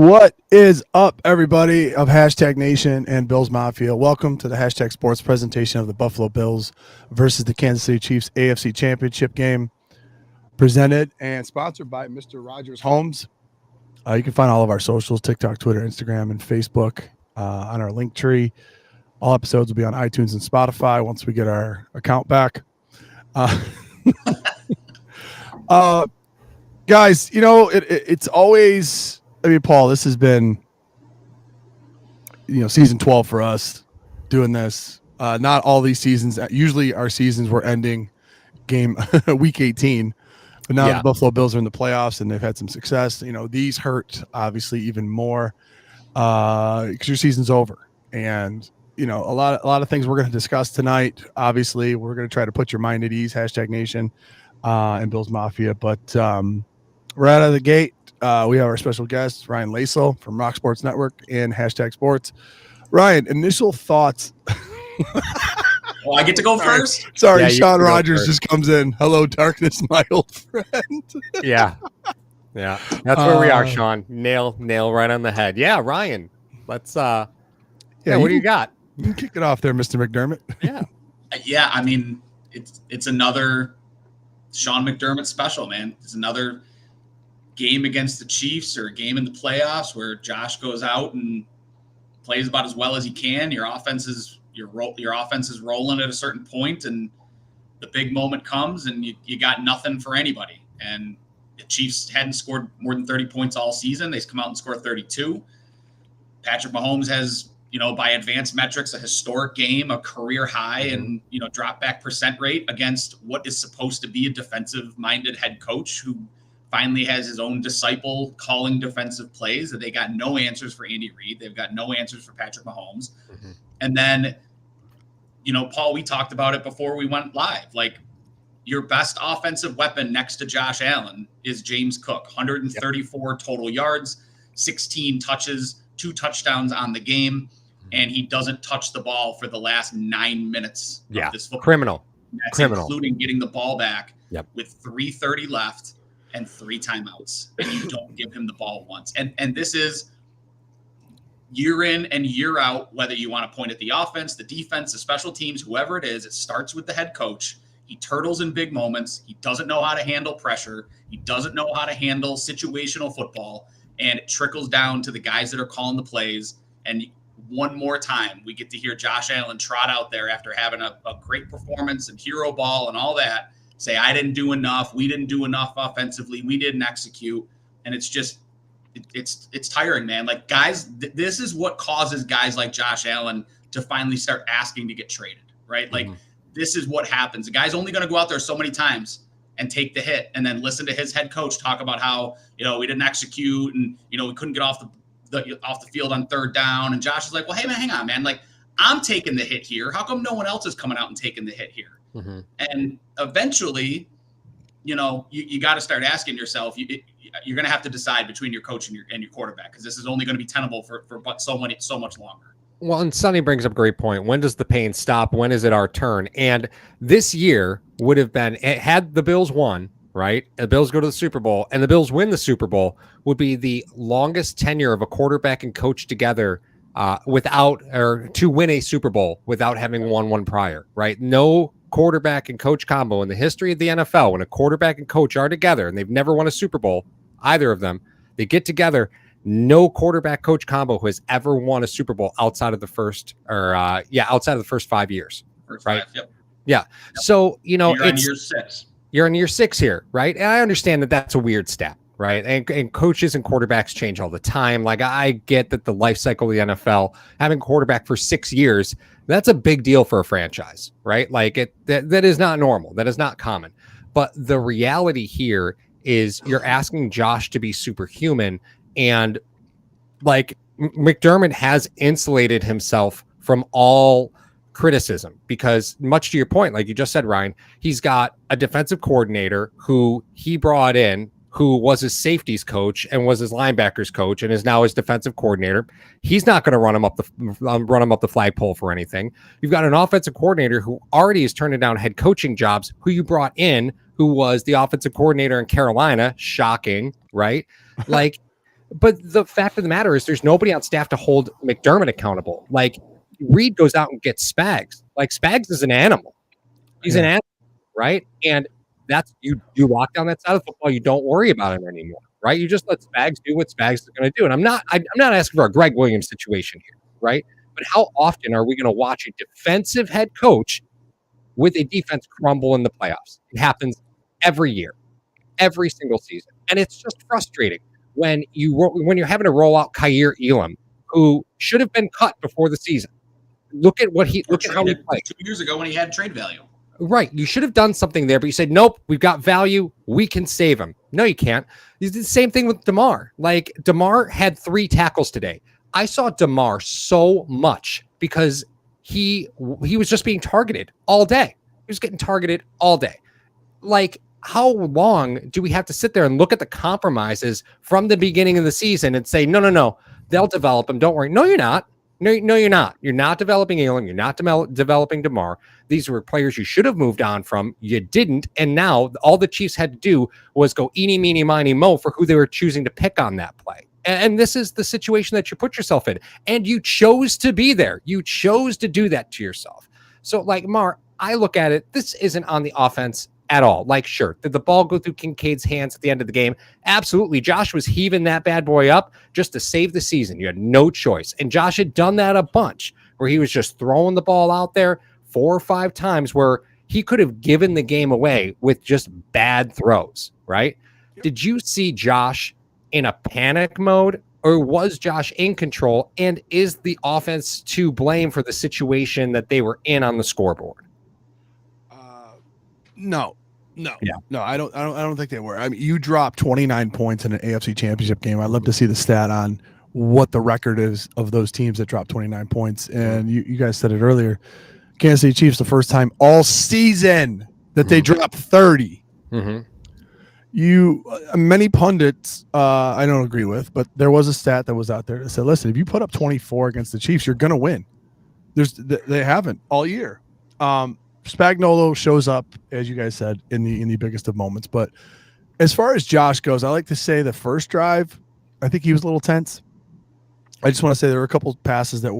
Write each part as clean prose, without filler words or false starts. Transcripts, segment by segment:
What is up, everybody of Hashtag Nation and Bills Mafia? Welcome to the Hashtag Sports presentation of the Buffalo Bills versus the Kansas City Chiefs AFC Championship game, presented and sponsored by Mr. Rogers Homes. You can find all of our socials, TikTok, Twitter, Instagram, and Facebook on our link tree. All episodes will be on iTunes and Spotify once we get our account back. Guys, it's always... I mean, Paul, this has been, season 12 for us doing this. Not all these seasons. Usually our seasons were ending game week 18, but now the Buffalo Bills are in the playoffs and they've had some success. These hurt obviously even more because your season's over. And, a lot of things we're going to discuss tonight. Obviously, we're going to try to put your mind at ease, Hashtag Nation and Bills Mafia. But right out of the gate, we have our special guest, Ryan Lasel from Rock Sports Network and Hashtag Sports. Ryan, initial thoughts. Well, I get to go first? Sorry, Sean Rogers just comes in. Hello, darkness, my old friend. Yeah. That's where we are, Sean. Nail right on the head. Yeah, Ryan. Let's what do you got? You can kick it off there, Mr. McDermott. Yeah, I mean, it's another Sean McDermott special, man. It's another game against the Chiefs or a game in the playoffs where Josh goes out and plays about as well as he can. Your offense is rolling at a certain point, and the big moment comes, and you got nothing for anybody. And the Chiefs hadn't scored more than 30 points all season. They come out and score 32. Patrick Mahomes has, by advanced metrics, a historic game, a career high, and drop back percent rate against what is supposed to be a defensive-minded head coach who finally has his own disciple calling defensive plays. That they got no answers for Andy Reid. They've got no answers for Patrick Mahomes. Mm-hmm. And then, Paul, we talked about it before we went live. Like, your best offensive weapon next to Josh Allen is James Cook. 134 total yards, 16 touches, 2 touchdowns on the game, and he doesn't touch the ball for the last 9 minutes of this football. Criminal. Including getting the ball back with 3:30 left and 3 timeouts, and you don't give him the ball once. And this is year in and year out, whether you want to point at the offense, the defense, the special teams, whoever it is, it starts with the head coach. He turtles in big moments. He doesn't know how to handle pressure. He doesn't know how to handle situational football, and it trickles down to the guys that are calling the plays. And one more time, we get to hear Josh Allen trot out there after having a great performance and hero ball and all that, say, I didn't do enough. We didn't do enough offensively. We didn't execute. And it's just, it's tiring, man. Like, guys, this is what causes guys like Josh Allen to finally start asking to get traded, right? Like, this is what happens. The guy's only going to go out there so many times and take the hit and then listen to his head coach talk about how, we didn't execute and, we couldn't get off the field on 3rd down. And Josh is like, well, hey, man, hang on, man. Like, I'm taking the hit here. How come no one else is coming out and taking the hit here? Mm-hmm. And eventually, you got to start asking yourself, you're going to have to decide between your coach and your quarterback, because this is only going to be tenable for so much longer. Well, and Sonny brings up a great point. When does the pain stop? When is it our turn? And this year would have been, had the Bills won, right? The Bills go to the Super Bowl and the Bills win the Super Bowl, would be the longest tenure of a quarterback and coach together to win a Super Bowl without having won one prior, right? No quarterback and coach combo in the history of the NFL, when a quarterback and coach are together and they've never won a Super Bowl, either of them, they get together. No quarterback coach combo who has ever won a Super Bowl outside of the first 5 years. Right. Yep. Yeah. Yep. So, you're on year 6. You're in year 6 here. Right. And I understand that that's a weird stat. Right. And coaches and quarterbacks change all the time. Like, I get that the life cycle of the NFL, having a quarterback for 6 years, that's a big deal for a franchise. Right. Like, that is not normal. That is not common. But the reality here is you're asking Josh to be superhuman. And like, McDermott has insulated himself from all criticism because, much to your point, like you just said, Ryan, he's got a defensive coordinator who he brought in, who was his safeties coach and was his linebackers coach and is now his defensive coordinator. He's not going to run him up the flagpole for anything. You've got an offensive coordinator who already is turning down head coaching jobs, who you brought in, who was the offensive coordinator in Carolina. Shocking, right? Like, But the fact of the matter is there's nobody on staff to hold McDermott accountable. Like Reed goes out and gets Spags. Like Spags is an animal. He's an animal, right? And that's you lock down that side of football. You don't worry about him anymore, right? You just let Spags do what Spags is going to do. And I'm not asking for a Greg Williams situation here, right? But how often are we going to watch a defensive head coach with a defense crumble in the playoffs? It happens every year, every single season, and it's just frustrating when you're having to roll out Kaiir Elam, who should have been cut before the season. Look at how he played 2 years ago when he had trade value. Right. You should have done something there, but you said, nope, we've got value. We can save him. No, you can't. You did the same thing with DeMar. Like DeMar had 3 tackles today. I saw DeMar so much because he was just being targeted all day. He was getting targeted all day. Like, how long do we have to sit there and look at the compromises from the beginning of the season and say, no, they'll develop them. Don't worry. No, you're not. No, you're not. You're not developing Elam. You're not developing DeMar. These were players you should have moved on from. You didn't. And now all the Chiefs had to do was go eeny, meeny, miny, mo for who they were choosing to pick on that play. And this is the situation that you put yourself in. And you chose to be there. You chose to do that to yourself. So, like, Mar, I look at it, this isn't on the offense at all. Like, sure, did the ball go through Kincaid's hands at the end of the game? Absolutely. Josh was heaving that bad boy up just to save the season. You had no choice. And Josh had done that a bunch where he was just throwing the ball out there 4 or 5 times where he could have given the game away with just bad throws, right? Did you see Josh in a panic mode, or was Josh in control? And is the offense to blame for the situation that they were in on the scoreboard? No. I don't think they were. I mean, you dropped 29 points in an AFC Championship game. I'd love to see the stat on what the record is of those teams that dropped 29 points. And you guys said it earlier. Kansas City Chiefs, the first time all season that they dropped 30. Many pundits I don't agree with, but there was a stat that was out there that said, listen, if you put up 24 against the Chiefs, you're going to win. They haven't all year. Spagnuolo shows up, as you guys said, in the biggest of moments. But as far as Josh goes, I like to say the first drive, I think he was a little tense. I just want to say there were a couple passes that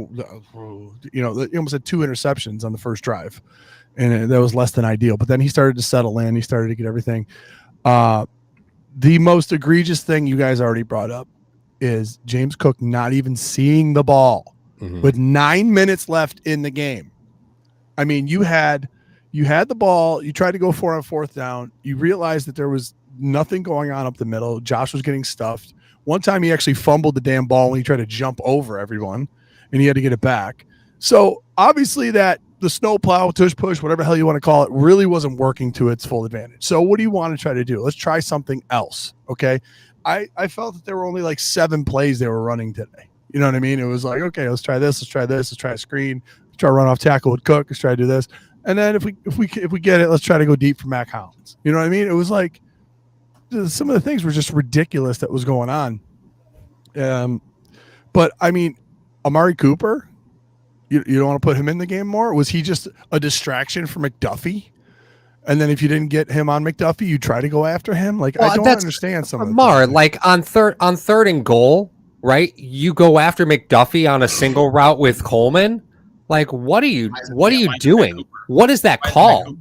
he almost had 2 interceptions on the first drive, and that was less than ideal. But then he started to settle in. He started to get everything. The most egregious thing you guys already brought up is James Cook not even seeing the ball with 9 minutes left in the game. I mean, you had the ball. You tried to go for it on 4th down. You realized that there was nothing going on up the middle. Josh was getting stuffed. One time he actually fumbled the damn ball when he tried to jump over everyone, and he had to get it back. So obviously that the snowplow, tush push, whatever the hell you want to call it, really wasn't working to its full advantage. So what do you want to try to do? Let's try something else, okay? I felt that there were only like 7 plays they were running today. You know what I mean? It was like, okay, let's try this, let's try a screen. Try to run off tackle with Cook. Let's try to do this, and then if we get it, let's try to go deep for Mac Hollins. You know what I mean? It was like some of the things were just ridiculous that was going on. But I mean, Amari Cooper, you don't want to put him in the game more? Was he just a distraction for McDuffie? And then if you didn't get him on McDuffie, you try to go after him. Like, well, I don't understand some of the Mar, like on third and goal, right? You go after McDuffie on a single route with Coleman. Like, what are you doing? What is that call?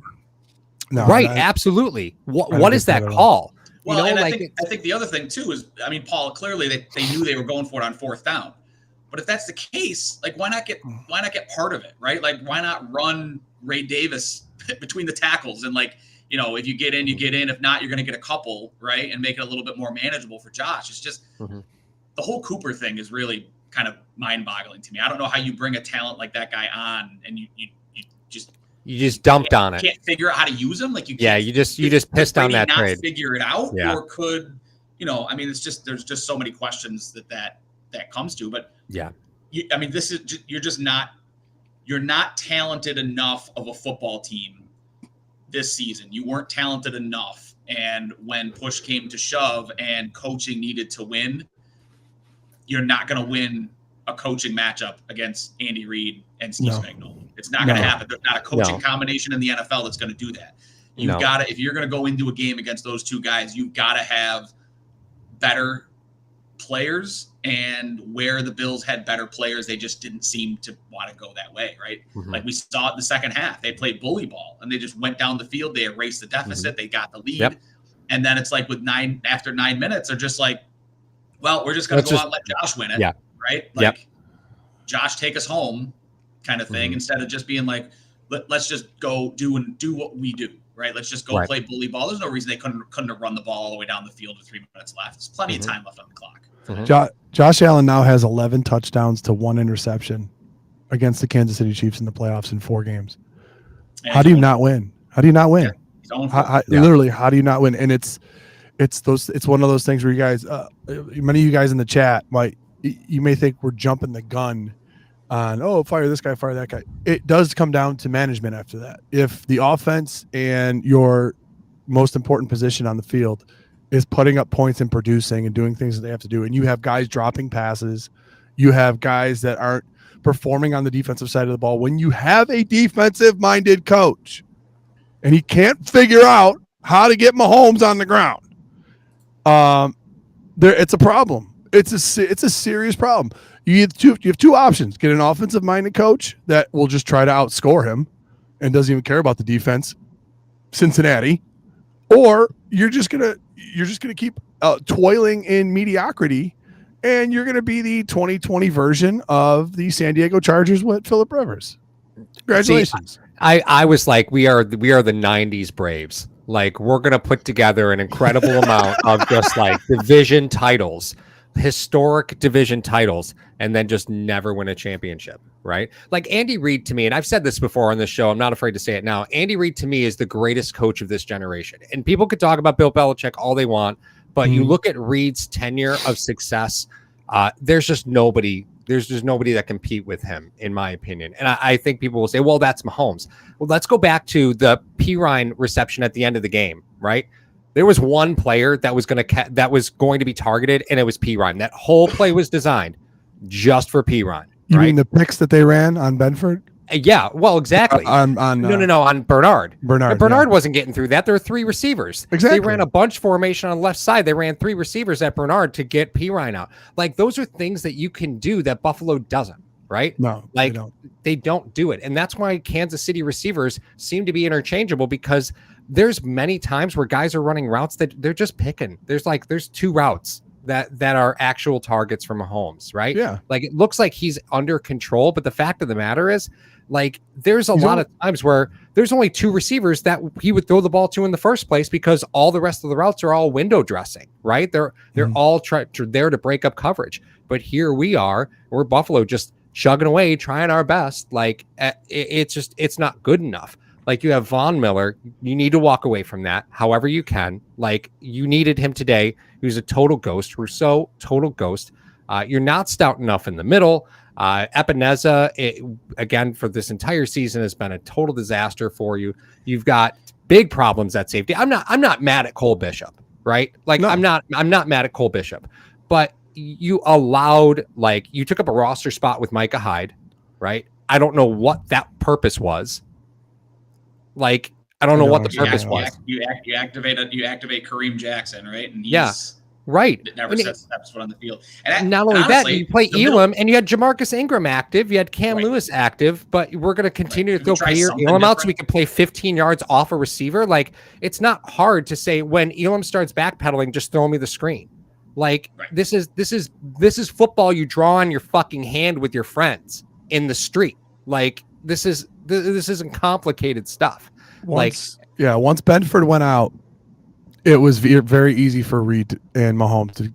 No, right, absolutely. What is that call? Well, and I think the other thing too is, I mean, Paul, clearly they knew they were going for it on 4th down. But if that's the case, like, why not get part of it, right? Like, why not run Ray Davis between the tackles and, like, you know, if you get in, you get in. If not, you're going to get a couple, right, and make it a little bit more manageable for Josh. It's just the whole Cooper thing is really kind of mind-boggling to me. I don't know how you bring a talent like that guy on and you just dumped on it. Can't figure out how to use him. Like, you just pissed on that trade. Figure it out, or could, you know? I mean, there's just so many questions that comes to. But I mean, this is you're not talented enough of a football team this season. You weren't talented enough, and when push came to shove and coaching needed to win, you're not going to win a coaching matchup against Andy Reid and Steve Spagnuolo. It's not going to happen. There's not a coaching combination in the NFL that's going to do that. You've got to, if you're going to go into a game against those two guys, you've got to have better players, and where the Bills had better players, they just didn't seem to want to go that way, right? Like we saw it in the second half. They played bully ball, and they just went down the field. They erased the deficit. They got the lead. And then it's like after 9 minutes, they're just like, well, we're just going to go out and let Josh win it, right? Like, Josh, take us home kind of thing, instead of just being like, let's just go do what we do, right? Let's just go play bully ball. There's no reason they couldn't have run the ball all the way down the field with 3 minutes left. There's plenty of time left on the clock. Josh Allen now has 11 touchdowns to 1 interception against the Kansas City Chiefs in the playoffs in 4 games. How do you not win? How do you not win? Literally, how do you not win? And it's one of those things where you guys, many of you guys in the chat you may think we're jumping the gun on, fire this guy, fire that guy. It does come down to management after that. If the offense and your most important position on the field is putting up points and producing and doing things that they have to do, and you have guys dropping passes, you have guys that aren't performing on the defensive side of the ball, when you have a defensive-minded coach and he can't figure out how to get Mahomes on the ground, it's a problem. It's a serious problem. You have two options: get an offensive-minded coach that will just try to outscore him and doesn't even care about the defense, Cincinnati, or you're just gonna keep toiling in mediocrity, and you're gonna be the 2020 version of the San Diego Chargers with Phillip Rivers. Congratulations. See, I was like, we are the 90s Braves. Like, we're going to put together an incredible amount of just like division titles, historic division titles, and then just never win a championship, right? Like Andy Reid to me, and I've said this before on this show, I'm not afraid to say it now. Andy Reid to me is the greatest coach of this generation. And people could talk about Bill Belichick all they want, but you look at Reid's tenure of success, there's just nobody that compete with him, in my opinion. And I think people will say, well, that's Mahomes. Well, let's go back to the Pirine reception at the end of the game, right? There was one player that was going to be targeted, and it was Pirine. That whole play was designed just for Pirine. You mean the picks that they ran on Benford? Yeah, well, exactly. On Bernard. Bernard yeah. wasn't getting through that. There were 3 receivers. Exactly. They ran a bunch formation on the left side. They ran 3 receivers at Bernard to get Pirine out. Like, those are things that you can do that Buffalo doesn't, right? No, like they don't do it. And that's why Kansas City receivers seem to be interchangeable, because there's many times where guys are running routes that they're just picking. There's 2 routes that are actual targets for Mahomes, right? Yeah. Like, it looks like he's under control, but the fact of the matter is, like, there's a lot of times where there's only 2 receivers that he would throw the ball to in the first place, because all the rest of the routes are all window dressing, right? They're all there to break up coverage. But here we're Buffalo, just chugging away, trying our best. Like, it's not good enough. Like, you have Von Miller. You need to walk away from that however you can. Like, you needed him today. He was a total ghost. Rousseau, total ghost. You're not stout enough in the middle. Epineza, again, for this entire season, has been a total disaster for you. You've got big problems at safety. I'm not mad at Cole Bishop, right? Like, no. I'm not mad at Cole Bishop, but you took up a roster spot with Micah Hyde, right? I don't know what that purpose was. Like, I don't know what the purpose was. You activate Kareem Jackson, right? And right. It never sets foot on the field. And not only that, you play Elam, and you had Jamarcus Ingram active, you had Cam Lewis active, but we're going to continue to go play Elam out so we can play 15 yards off a receiver. Like, it's not hard to say, when Elam starts backpedaling, just throw me the screen. Like, this is football you draw on your fucking hand with your friends in the street. Like, this isn't complicated stuff. Once Benford went out, it was very easy for Reid and Mahomes to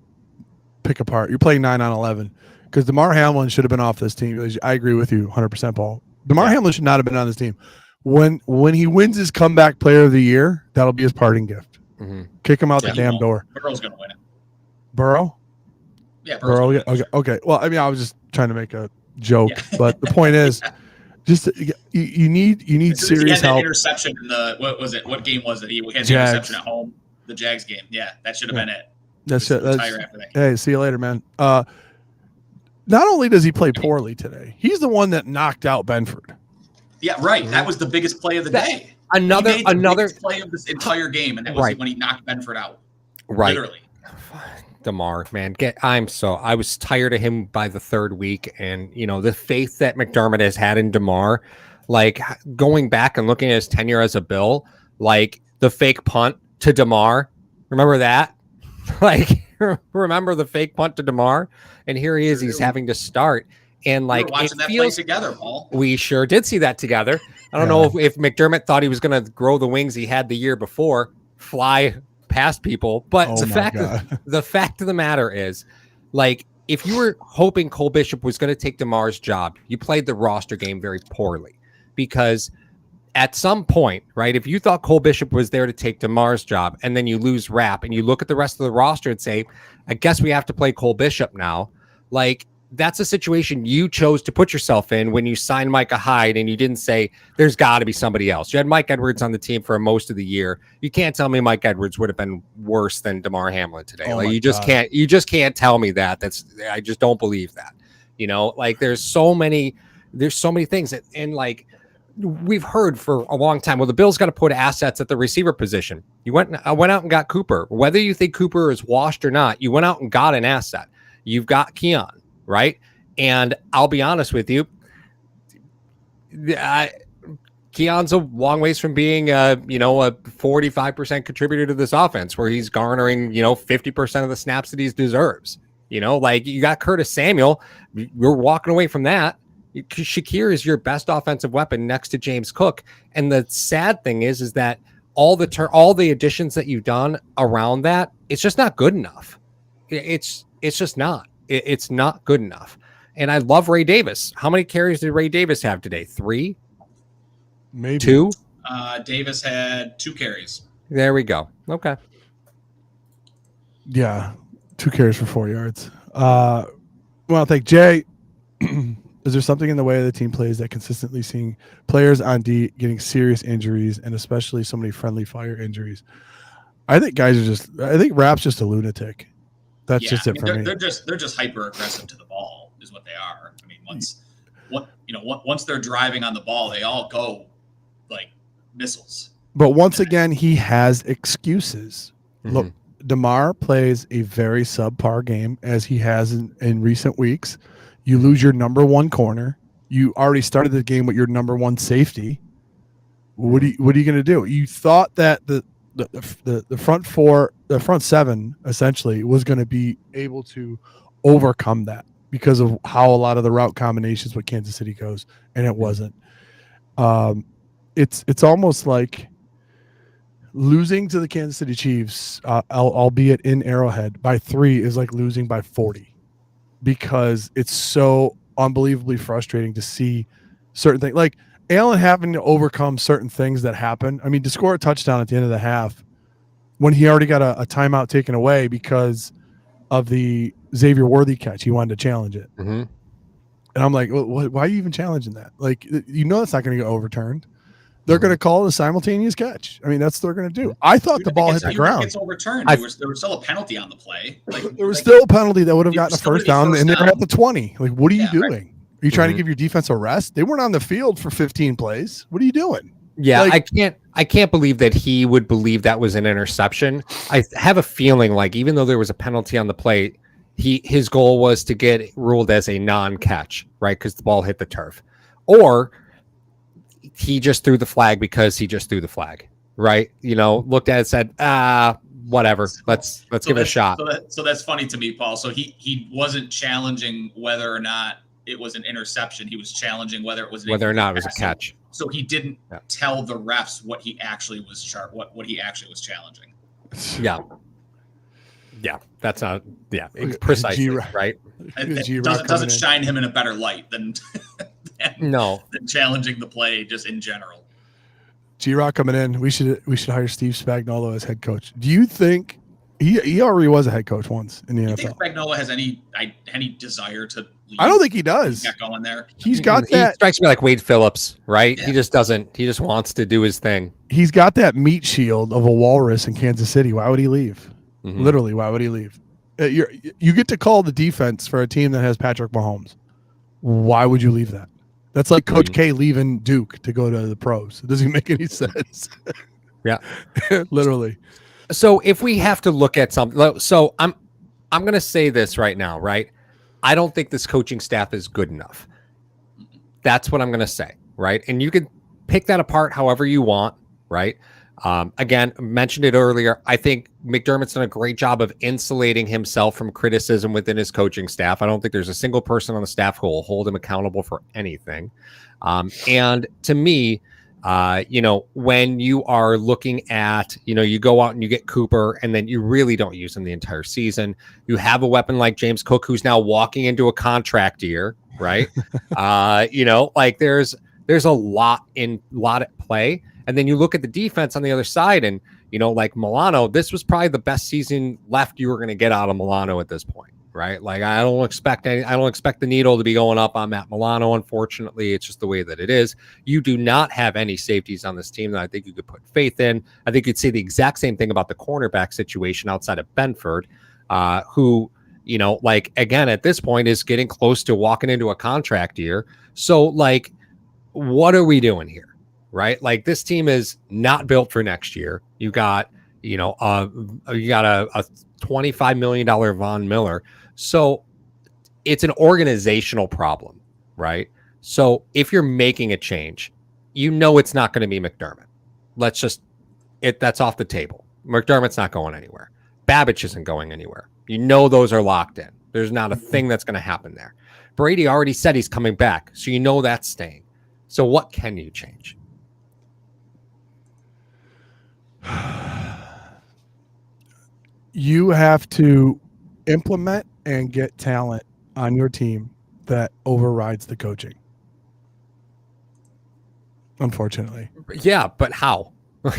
pick apart. You're playing 9 on 11, because DeMar Hamlin should have been off this team. I agree with you 100%, Paul. DeMar Hamlin should not have been on this team. When he wins his comeback player of the year, that'll be his parting gift. Kick him out the damn door. Burrow's going to win it. Burrow? Yeah, Burrow. Okay. Well, I mean, I was just trying to make a joke, but the point is, just you need serious help. Interception in the what game was it? He had the interception at home, the Jags game. Yeah, that should have been it. That's it. Hey, see you later, man. Not only does he play poorly today, he's the one that knocked out Benford. Yeah, right. That was the biggest play of the day. Another biggest play of this entire game, and that was when he knocked Benford out. Right. Literally. DeMar, man. I was tired of him by the third week. And, the faith that McDermott has had in DeMar, like going back and looking at his tenure as a Bill, like the fake punt to DeMar. Remember that? Like, remember the fake punt to DeMar? And here he is. He's having to start. And like, we were watching that play together, Paul. We sure did see that together. I don't know if McDermott thought he was going to grow the wings he had the year before, fly past people. But the fact of the matter is, like, if you were hoping Cole Bishop was going to take DeMar's job, you played the roster game very poorly, because at some point, right, if you thought Cole Bishop was there to take DeMar's job and then you lose Rapp and you look at the rest of the roster and say, I guess we have to play Cole Bishop now, like, that's a situation you chose to put yourself in when you signed Micah Hyde and you didn't say there's got to be somebody else. You had Mike Edwards on the team for most of the year. You can't tell me Mike Edwards would have been worse than DeMar Hamlin today. Like, you just can't tell me that. I just don't believe that. Like, there's so many things that, and like, we've heard for a long time, well, the Bills got to put assets at the receiver position. I went out and got Cooper. Whether you think Cooper is washed or not, you went out and got an asset. You've got Keon, right? And I'll be honest with you, Keon's a long ways from being a 45% contributor to this offense, where he's garnering 50% of the snaps that he deserves. Like, you got Curtis Samuel, you're walking away from that. Shakir is your best offensive weapon next to James Cook. And the sad thing is that all the additions that you've done around that, it's just not good enough. It's just not. It's not good enough. And I love Ray Davis. How many carries did Ray Davis have today? 3? Maybe 2? Davis had 2 carries. There we go. Okay. Yeah, 2 carries for 4 yards. Well, I think, Jay, is there something in the way the team plays that consistently seeing players on D getting serious injuries, and especially so many friendly fire injuries? I think Rapp's just a lunatic. That's just it for me. They're just hyper aggressive to the ball is what they are. I mean, once they're driving on the ball, they all go like missiles. But once again, he has excuses. Mm-hmm. Look, DeMar plays a very subpar game, as he has in recent weeks. You lose your number 1 corner. You already started the game with your number 1 safety. What are you going to do? You thought that the front 7 essentially was going to be able to overcome that because of how a lot of the route combinations with Kansas City goes, and it wasn't. It's almost like losing to the Kansas City Chiefs, albeit in Arrowhead, by 3 is like losing by 40, because it's so unbelievably frustrating to see certain things. Like Allen having to overcome certain things that happen. I mean, to score a touchdown at the end of the half when he already got a timeout taken away because of the Xavier Worthy catch, he wanted to challenge it. Mm-hmm. And I'm like, well, why are you even challenging that? Like, that's not going to get overturned. They're going to call it a simultaneous catch. I mean, that's what they're going to do. I thought the ball hit the ground. It's overturned. There was still a penalty on the play. There was still a penalty that would have gotten a first down, and they're at the 20. Like, what are you doing? Right. Are you trying to give your defense a rest? They weren't on the field for 15 plays. What are you doing? Yeah, like, I can't believe that he would believe that was an interception. I have a feeling like even though there was a penalty on the play, his goal was to get ruled as a non-catch, right? Because the ball hit the turf. Or he just threw the flag because he just threw the flag, right? Looked at it, said, whatever, let's give it a shot. So that's funny to me, Paul. So he wasn't challenging whether or not it was an interception. He was challenging whether it was a catch. So he didn't tell the refs what he actually was what he actually was challenging. Yeah, that's not precisely right. It doesn't shine him in a better light than challenging the play just in general. G-Rock coming in. We should hire Steve Spagnuolo as head coach. Do you think he already was a head coach once in the NFL? Do you think Spagnuolo has any desire to leave? I don't think he does. He's got going there. He's got that. He strikes me like Wade Phillips, right? Yeah. He just doesn't. He just wants to do his thing. He's got that meat shield of a walrus in Kansas City. Why would he leave? Mm-hmm. Literally, why would he leave? You get to call the defense for a team that has Patrick Mahomes. Why would you leave that? That's like Coach K leaving Duke to go to the pros. It doesn't make any sense. Yeah, literally. So if we have to look at something, so I'm I'm going to say this right now, right? I don't think this coaching staff is good enough. That's what I'm going to say, right? And you can pick that apart however you want, right? Again, mentioned it earlier. I think McDermott's done a great job of insulating himself from criticism within his coaching staff. I don't think there's a single person on the staff who will hold him accountable for anything. And to me, when you are looking at, you go out and you get Cooper and then you really don't use him the entire season. You have a weapon like James Cook, who's now walking into a contract year, right? There's a lot at play. And then you look at the defense on the other side and, like Milano, this was probably the best season left you were going to get out of Milano at this point, right? Like, I don't expect the needle to be going up on Matt Milano. Unfortunately, it's just the way that it is. You do not have any safeties on this team that I think you could put faith in. I think you'd say the exact same thing about the cornerback situation outside of Benford, who, again, at this point is getting close to walking into a contract year. So, what are we doing here? Right? Like, this team is not built for next year. You got, a $25 million Von Miller. So it's an organizational problem, right? So if you're making a change, it's not going to be McDermott. That's off the table. McDermott's not going anywhere. Babich isn't going anywhere. Those are locked in. There's not a thing that's going to happen there. Brady already said he's coming back. So that's staying. So what can you change? You have to implement and get talent on your team that overrides the coaching. Unfortunately. Yeah, but how? A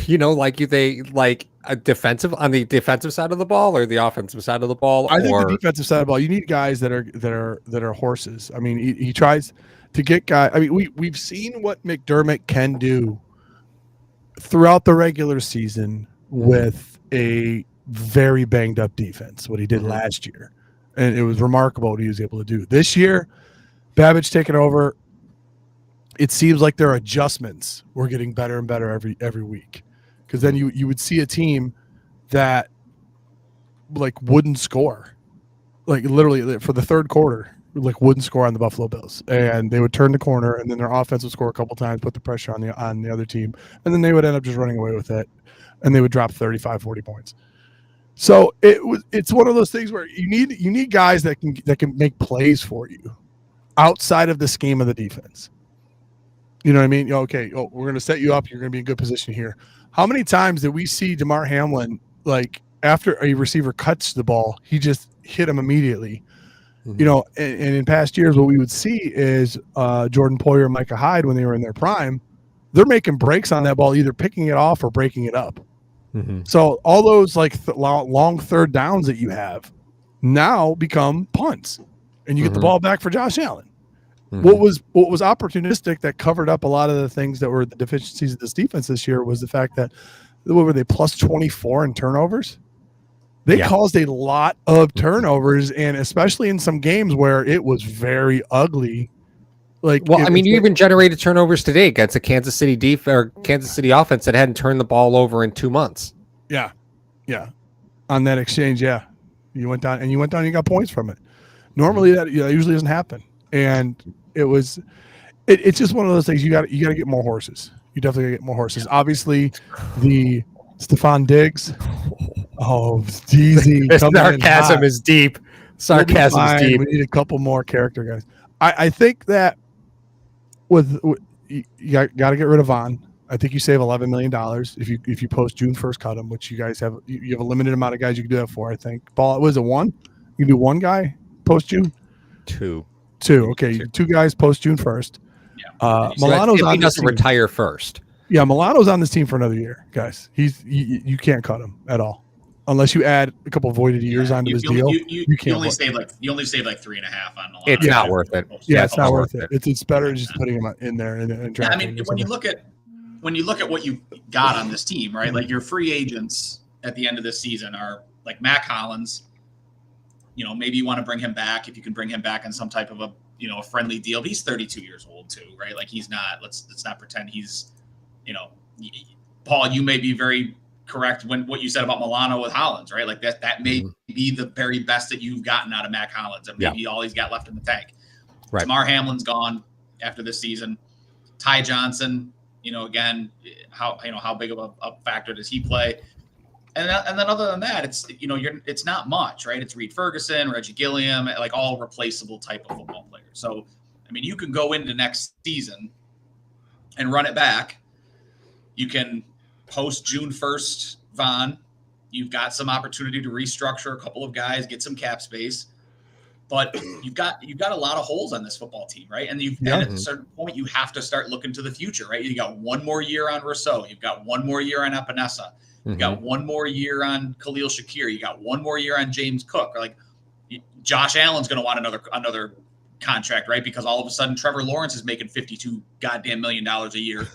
defensive on the defensive side of the ball or the offensive side of the ball? I think the defensive side of the ball. You need guys that are horses. I mean, he tries to get guys. I mean, we've seen what McDermott can do throughout the regular season with a very banged up defense, what he did last year. And it was remarkable what he was able to do. This year, Babich taking over, it seems like their adjustments were getting better and better every week. Because then you would see a team that wouldn't score. Literally for the third quarter, wouldn't score on the Buffalo Bills. And they would turn the corner and then their offense would score a couple times, put the pressure on the other team, and then they would end up just running away with it. And they would drop 35, 40 points. So it's one of those things where you need guys that can make plays for you outside of the scheme of the defense. You know what I mean? Okay, we're going to set you up. You're going to be in good position here. How many times did we see DeMar Hamlin, after a receiver cuts the ball, he just hit him immediately? And in past years, what we would see is Jordan Poyer and Micah Hyde, when they were in their prime, they're making breaks on that ball, either picking it off or breaking it up. So all those long third downs that you have now become punts, and you get the ball back for Josh Allen. What was opportunistic that covered up a lot of the things that were the deficiencies of this defense this year was the fact that what were they, plus 24 in turnovers? They caused a lot of turnovers, and especially in some games where it was very ugly. You even generated turnovers today against a Kansas City Kansas City offense that hadn't turned the ball over in 2 months. Yeah. On that exchange, you went down and you got points from it. Normally that usually doesn't happen, and it's just one of those things. You got to get more horses. You definitely got to get more horses. Obviously, the Stephon Diggs. Oh, it's easy. Sarcasm is deep. Sarcasm is deep. We need a couple more character guys. I think that you got to get rid of Vaughn. I think you save $11 million if you post June 1st cut him, which you guys have. You have a limited amount of guys you can do that for. I think. Paul, was it one? You can do one guy post June. Two. Okay, two guys post June 1st. Yeah. Milano's if on he doesn't retire first. Yeah, Milano's on this team for another year, guys. You can't cut him at all unless you add a couple voided years onto his deal. You can't. You only save 3.5 on Milano. It's not worth it. Yeah, it's not worth it. It's better just putting him in there and drafting. When you look at what you got on this team, right? Like your free agents at the end of this season are like Matt Collins. Maybe you want to bring him back if you can bring him back on some type of a friendly deal. But he's 32 years old too, right? Like he's not. Let's not pretend he's. Paul, you may be very correct what you said about Milano with Hollins, right? Like that may be the very best that you've gotten out of Mac Hollins, and maybe all he's got left in the tank. Right. Damar Hamlin's gone after this season. Ty Johnson, again, how big of a factor does he play? And then other than that, it's not much, right? It's Reed Ferguson, Reggie Gilliam, like all replaceable type of football players. So, I mean, you can go into next season and run it back. You can post June 1st, Von. You've got some opportunity to restructure a couple of guys, get some cap space. But you've got a lot of holes on this football team, right? And at a certain point, you have to start looking to the future, right? You got one more year on Rousseau. You've got one more year on Epinesa. You got one more year on Khalil Shakir. You got one more year on James Cook. Like Josh Allen's going to want another contract, right? Because all of a sudden Trevor Lawrence is making $52 goddamn million a year,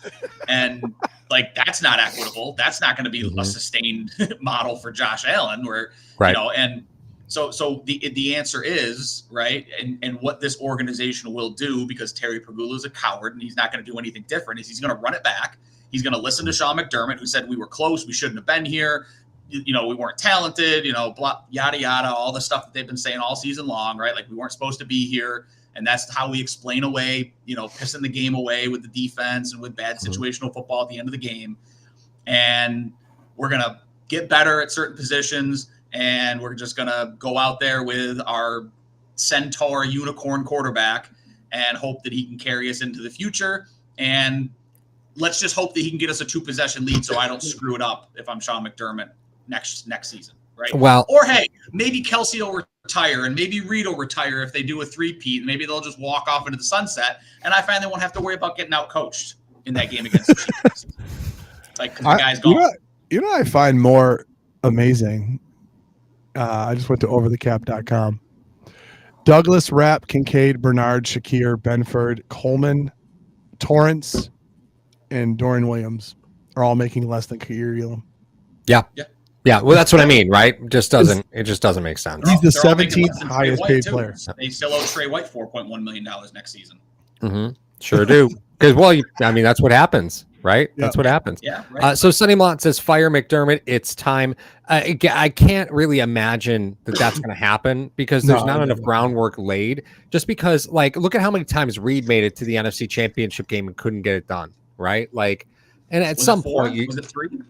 and like that's not equitable. That's not going to be a sustained model for Josh Allen. Where and so the answer is right, and what this organization will do, because Terry Pegula is a coward and he's not going to do anything different, is he's going to run it back. He's going to listen to Sean McDermott, who said we were close, we shouldn't have been here, we weren't talented, blah, yada, yada, all the stuff that they've been saying all season long, right? Like we weren't supposed to be here. And that's how we explain away, pissing the game away with the defense and with bad situational football at the end of the game. And we're going to get better at certain positions, and we're just going to go out there with our centaur unicorn quarterback and hope that he can carry us into the future. And let's just hope that he can get us a 2-possession lead so I don't screw it up if I'm Sean McDermott next season, right? Well, or hey, maybe Kelsey will retire and maybe Reed will retire if they do a 3-peat. Maybe they'll just walk off into the sunset, and I finally won't have to worry about getting out coached in that game against the Chiefs. Like the guy's gone. I find more amazing. I just went to overthecap.com. Douglas, Rapp, Kincaid, Bernard, Shakir, Benford, Coleman, Torrance, and Dorian Williams are all making less than Ka'ir Elam. Yeah. Well, that's what I mean, right? It just doesn't make sense. He's the 17th highest paid player. They still owe Trey White $4.1 million next season. Sure do. Because, that's what happens, right? Yeah. That's what happens. Yeah. Right. So Sonny Mont says, fire McDermott. It's time. I can't really imagine that's going to happen because there's not enough groundwork laid. Just because, look at how many times Reed made it to the NFC Championship game and couldn't get it done, right? And at some point, was it 3?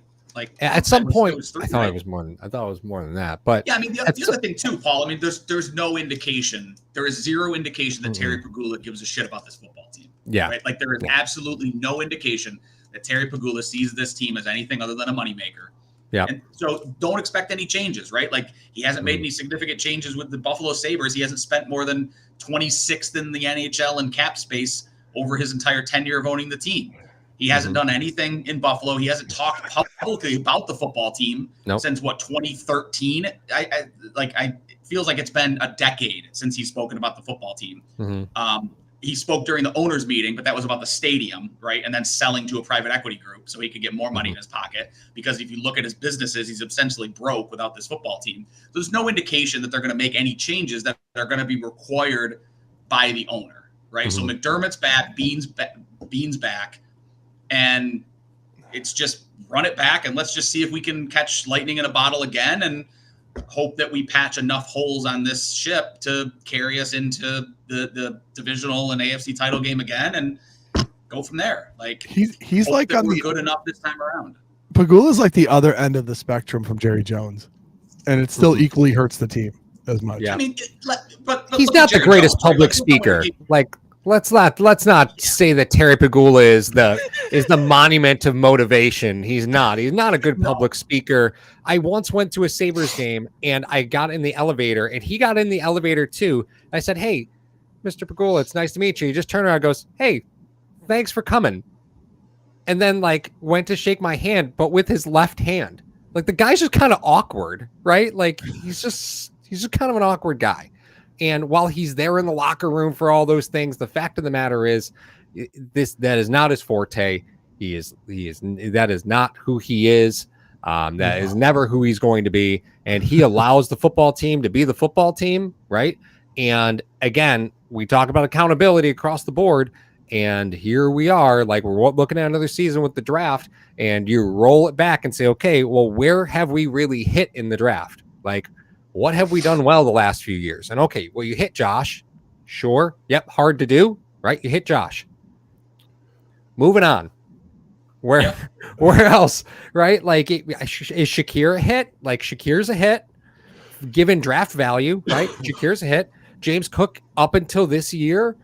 At some point, I thought it was more than that. But yeah, I mean, the other thing too, Paul. I mean, there's no indication. There is zero indication that Terry Pegula gives a shit about this football team. Yeah, right. Like there is absolutely no indication that Terry Pegula sees this team as anything other than a moneymaker. Yeah. And so don't expect any changes, right? Like he hasn't made any significant changes with the Buffalo Sabres. He hasn't spent more than 26th in the NHL in cap space over his entire tenure of owning the team. He hasn't done anything in Buffalo. He hasn't talked publicly about the football team since 2013. It feels like it's been a decade since he's spoken about the football team. He spoke during the owners meeting, but that was about the stadium, right? And then selling to a private equity group so he could get more money in his pocket. Because if you look at his businesses, he's essentially broke without this football team. So there's no indication that they're going to make any changes that are going to be required by the owner, right? So McDermott's back, Bean's back. And it's just run it back and let's just see if we can catch lightning in a bottle again and hope that we patch enough holes on this ship to carry us into the divisional and AFC title game again and go from there. Like he's like on we're good enough this time around. Pegula's like the other end of the spectrum from Jerry Jones, and it still equally hurts the team as much. Yeah. I mean, but he's not the greatest public speaker. Let's not say that Terry Pegula is the monument of motivation. He's not a good public speaker. I once went to a Sabres game and I got in the elevator and he got in the elevator too. I said, "Hey, Mr. Pegula, it's nice to meet you." He just turned around and goes, "Hey, thanks for coming." And then went to shake my hand, but with his left hand. The guy's just kind of awkward, right? He's just kind of an awkward guy. And while he's there in the locker room for all those things, the fact of the matter is that is not his forte. That is not who he is. That is never who he's going to be. And he allows the football team to be the football team. Right. And again, we talk about accountability across the board. And here we are, like we're looking at another season with the draft, and you roll it back and say, okay, well, where have we really hit in the draft? Like, what have we done well the last few years? And okay, well, you hit Josh. Sure. Yep. Hard to do, right? You hit Josh. Moving on. Where else, right? Like, is Shakir a hit? Like, Shakir's a hit, given draft value, right? Shakir's a hit. James Cook, up until this year,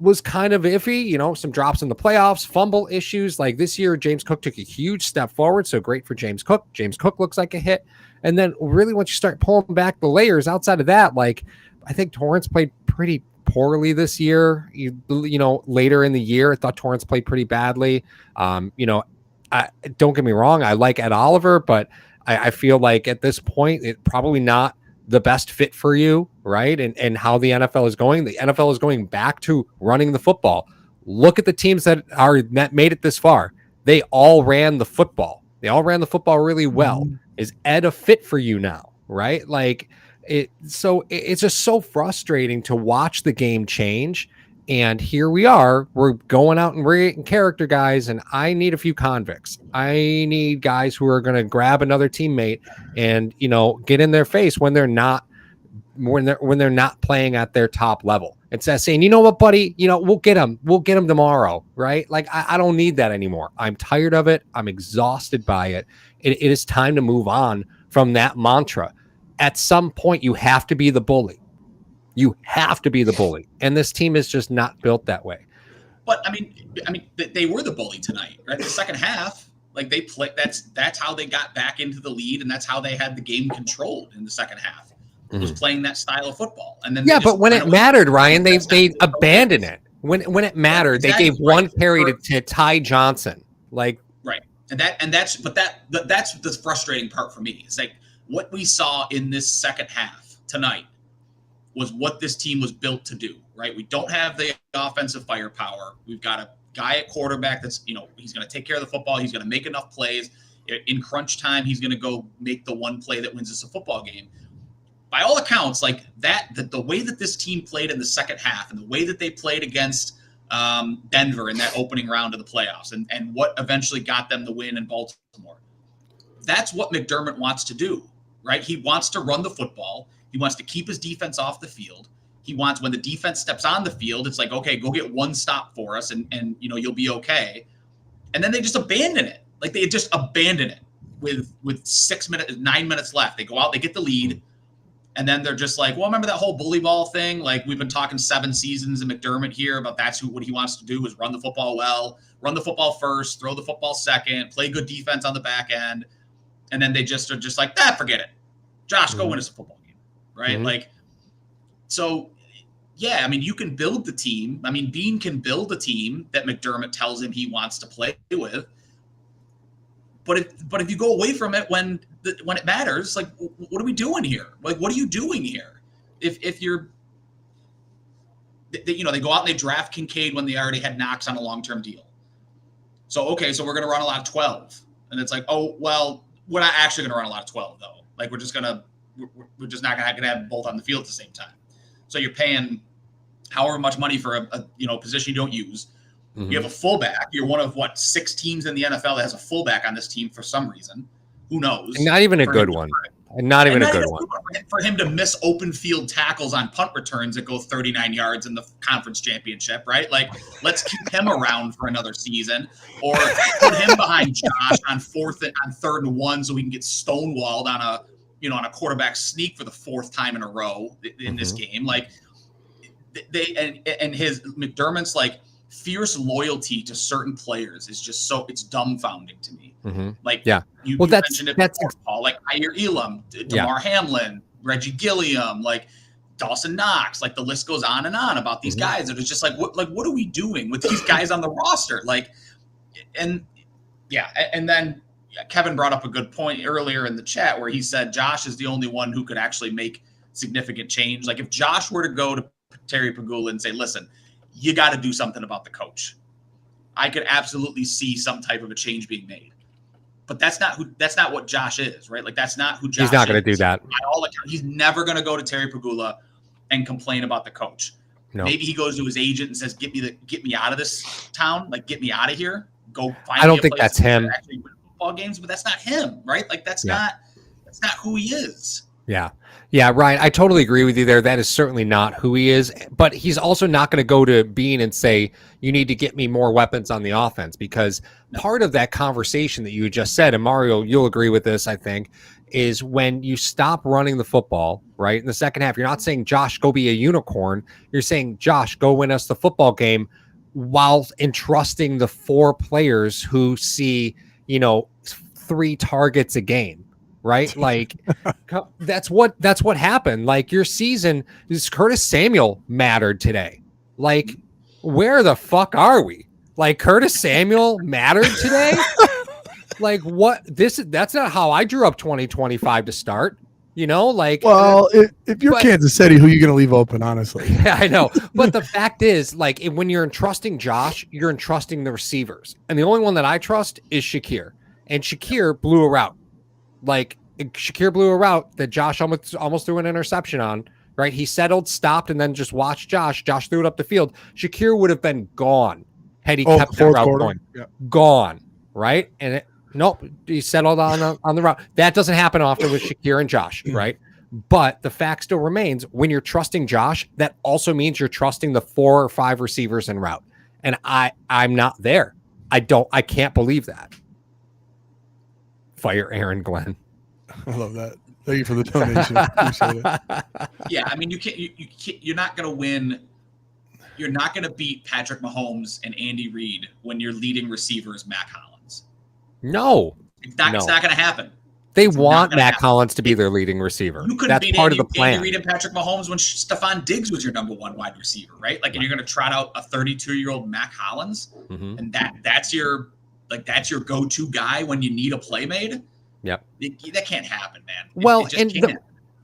was kind of iffy, some drops in the playoffs, fumble issues. Like this year, James Cook took a huge step forward. So great for James Cook. James Cook looks like a hit. And then really once you start pulling back the layers outside of that, like I think Torrance played pretty poorly this year. Later in the year, I thought Torrance played pretty badly. Don't get me wrong. I like Ed Oliver, but I feel like at this point, it's probably not the best fit for you, right? And how the NFL is going. The NFL is going back to running the football. Look at the teams that made it this far. They all ran the football. They all ran the football really well. Is Ed a fit for you now, right? Like it's just so frustrating to watch the game change. And here we are, we're going out and we're getting character guys, and I need a few convicts. I need guys who are going to grab another teammate and, get in their face when they're not playing at their top level. Instead of saying, you know what, buddy, we'll get him tomorrow, right? Like, I don't need that anymore. I'm tired of it. I'm exhausted by it. It is time to move on from that mantra. At some point, you have to be the bully. You have to be the bully, and this team is just not built that way. But I mean, they were the bully tonight, right? The second half, like they played. That's how they got back into the lead, and that's how they had the game controlled in the second half. Was playing that style of football, and then but when it mattered, Ryan, they abandoned it. When it mattered, they gave one carry to Ty Johnson, like right, and that's the frustrating part for me. It's like what we saw in this second half tonight was what this team was built to do, right? We don't have the offensive firepower. We've got a guy at quarterback that's, he's going to take care of the football. He's going to make enough plays. In crunch time, he's going to go make the one play that wins us a football game. By all accounts, like the way that this team played in the second half and the way that they played against Denver in that opening round of the playoffs and what eventually got them the win in Baltimore, that's what McDermott wants to do, right? He wants to run the football. He wants to keep his defense off the field. He wants, when the defense steps on the field, it's like, okay, go get one stop for us and you'll be okay. And then they just abandon it. Like they just abandon it with 9 minutes left. They go out, they get the lead. And then they're just like, well, remember that whole bully ball thing? Like we've been talking 7 seasons in McDermott here about what he wants to do is run the football well, run the football first, throw the football second, play good defense on the back end. And then they just are just like, forget it. Josh, go win us a football game. Right. Like, so yeah, I mean, you can build the team. I mean, Bean can build a team that McDermott tells him he wants to play with. But if you go away from it when it matters, like, what are we doing here? Like, what are you doing here? If you're, they go out and they draft Kincaid when they already had Knox on a long-term deal. So, okay, so we're going to run a lot of 12. And it's like, oh, well, we're not actually going to run a lot of 12 though. Like we're just not going to have both on the field at the same time. So you're paying however much money for a position you don't use. You have a fullback. You're one of 6 teams in the NFL that has a fullback on this team for some reason. Who knows? And not even a good one. Not even a good one. For him to miss open field tackles on punt returns that go 39 yards in the conference championship, right? Like, let's keep him around for another season, or put him behind Josh on 3rd and 1 so we can get stonewalled on a quarterback sneak for the 4th time in a row in this game. Like his McDermott's like fierce loyalty to certain players is just it's dumbfounding to me. Like, you mentioned it before, Paul, like Jair Elam, DeMar Hamlin, Reggie Gilliam, like Dawson Knox, like the list goes on and on about these guys. And it's just like, what are we doing with these guys on the roster? Like, and then Kevin brought up a good point earlier in the chat where he said Josh is the only one who could actually make significant change. Like if Josh were to go to Terry Pegula and say, listen, you got to do something about the coach, I could absolutely see some type of a change being made. But that's not what Josh is, right? Like that's not who Josh is. He's not going to do that. By all accounts, he's never going to go to Terry Pegula and complain about the coach. No. Maybe he goes to his agent and says, "Get me out of this town. Like, get me out of here. Go find." I don't think that's him. Actually win football games, but that's not him, right? Like, that's not who he is. Yeah. Yeah, Ryan, I totally agree with you there. That is certainly not who he is. But he's also not going to go to Bean and say, you need to get me more weapons on the offense, because part of that conversation that you just said, and Mario, you'll agree with this, I think, is when you stop running the football, right, in the second half, you're not saying, Josh, go be a unicorn. You're saying, Josh, go win us the football game, while entrusting the 4 players who see, 3 targets a game. Right? Like that's what happened. Like, your season is Curtis Samuel mattered today. Like, where the fuck are we? Like, Curtis Samuel mattered today? Like, what? That's not how I drew up 2025 to start. Like, well, if you're Kansas City, who are you going to leave open, honestly? Yeah, I know. But the fact is, like, when you're entrusting Josh, you're entrusting the receivers. And the only one that I trust is Shakir. And Shakir blew a route. Like, Shakir blew a route that Josh almost threw an interception on, right? He settled, stopped, and then just watched Josh. Josh threw it up the field. Shakir would have been gone had he kept that route going. Yeah. Gone, right? And nope, he settled on the route. That doesn't happen often with Shakir and Josh, right? But the fact still remains, when you're trusting Josh, that also means you're trusting the 4 or 5 receivers en route. And I'm not there. I can't believe that. Fire Aaron Glenn. I love that. Thank you for the donation. Appreciate it. Yeah, I mean, you're not going to win. You're not going to beat Patrick Mahomes and Andy Reid when your leading receiver is Mac Hollins. No. It's not going to happen. They want Mac Hollins to be their leading receceiver. You couldn't beat part of the plan. Andy Reid and Patrick Mahomes when Stephon Diggs was your number 1 wide receiver, right? Like, and you're going to trot out a 32-year-old Mac Hollins, and that's your go-to guy when you need a play made. Yep. That can't happen, man. Well,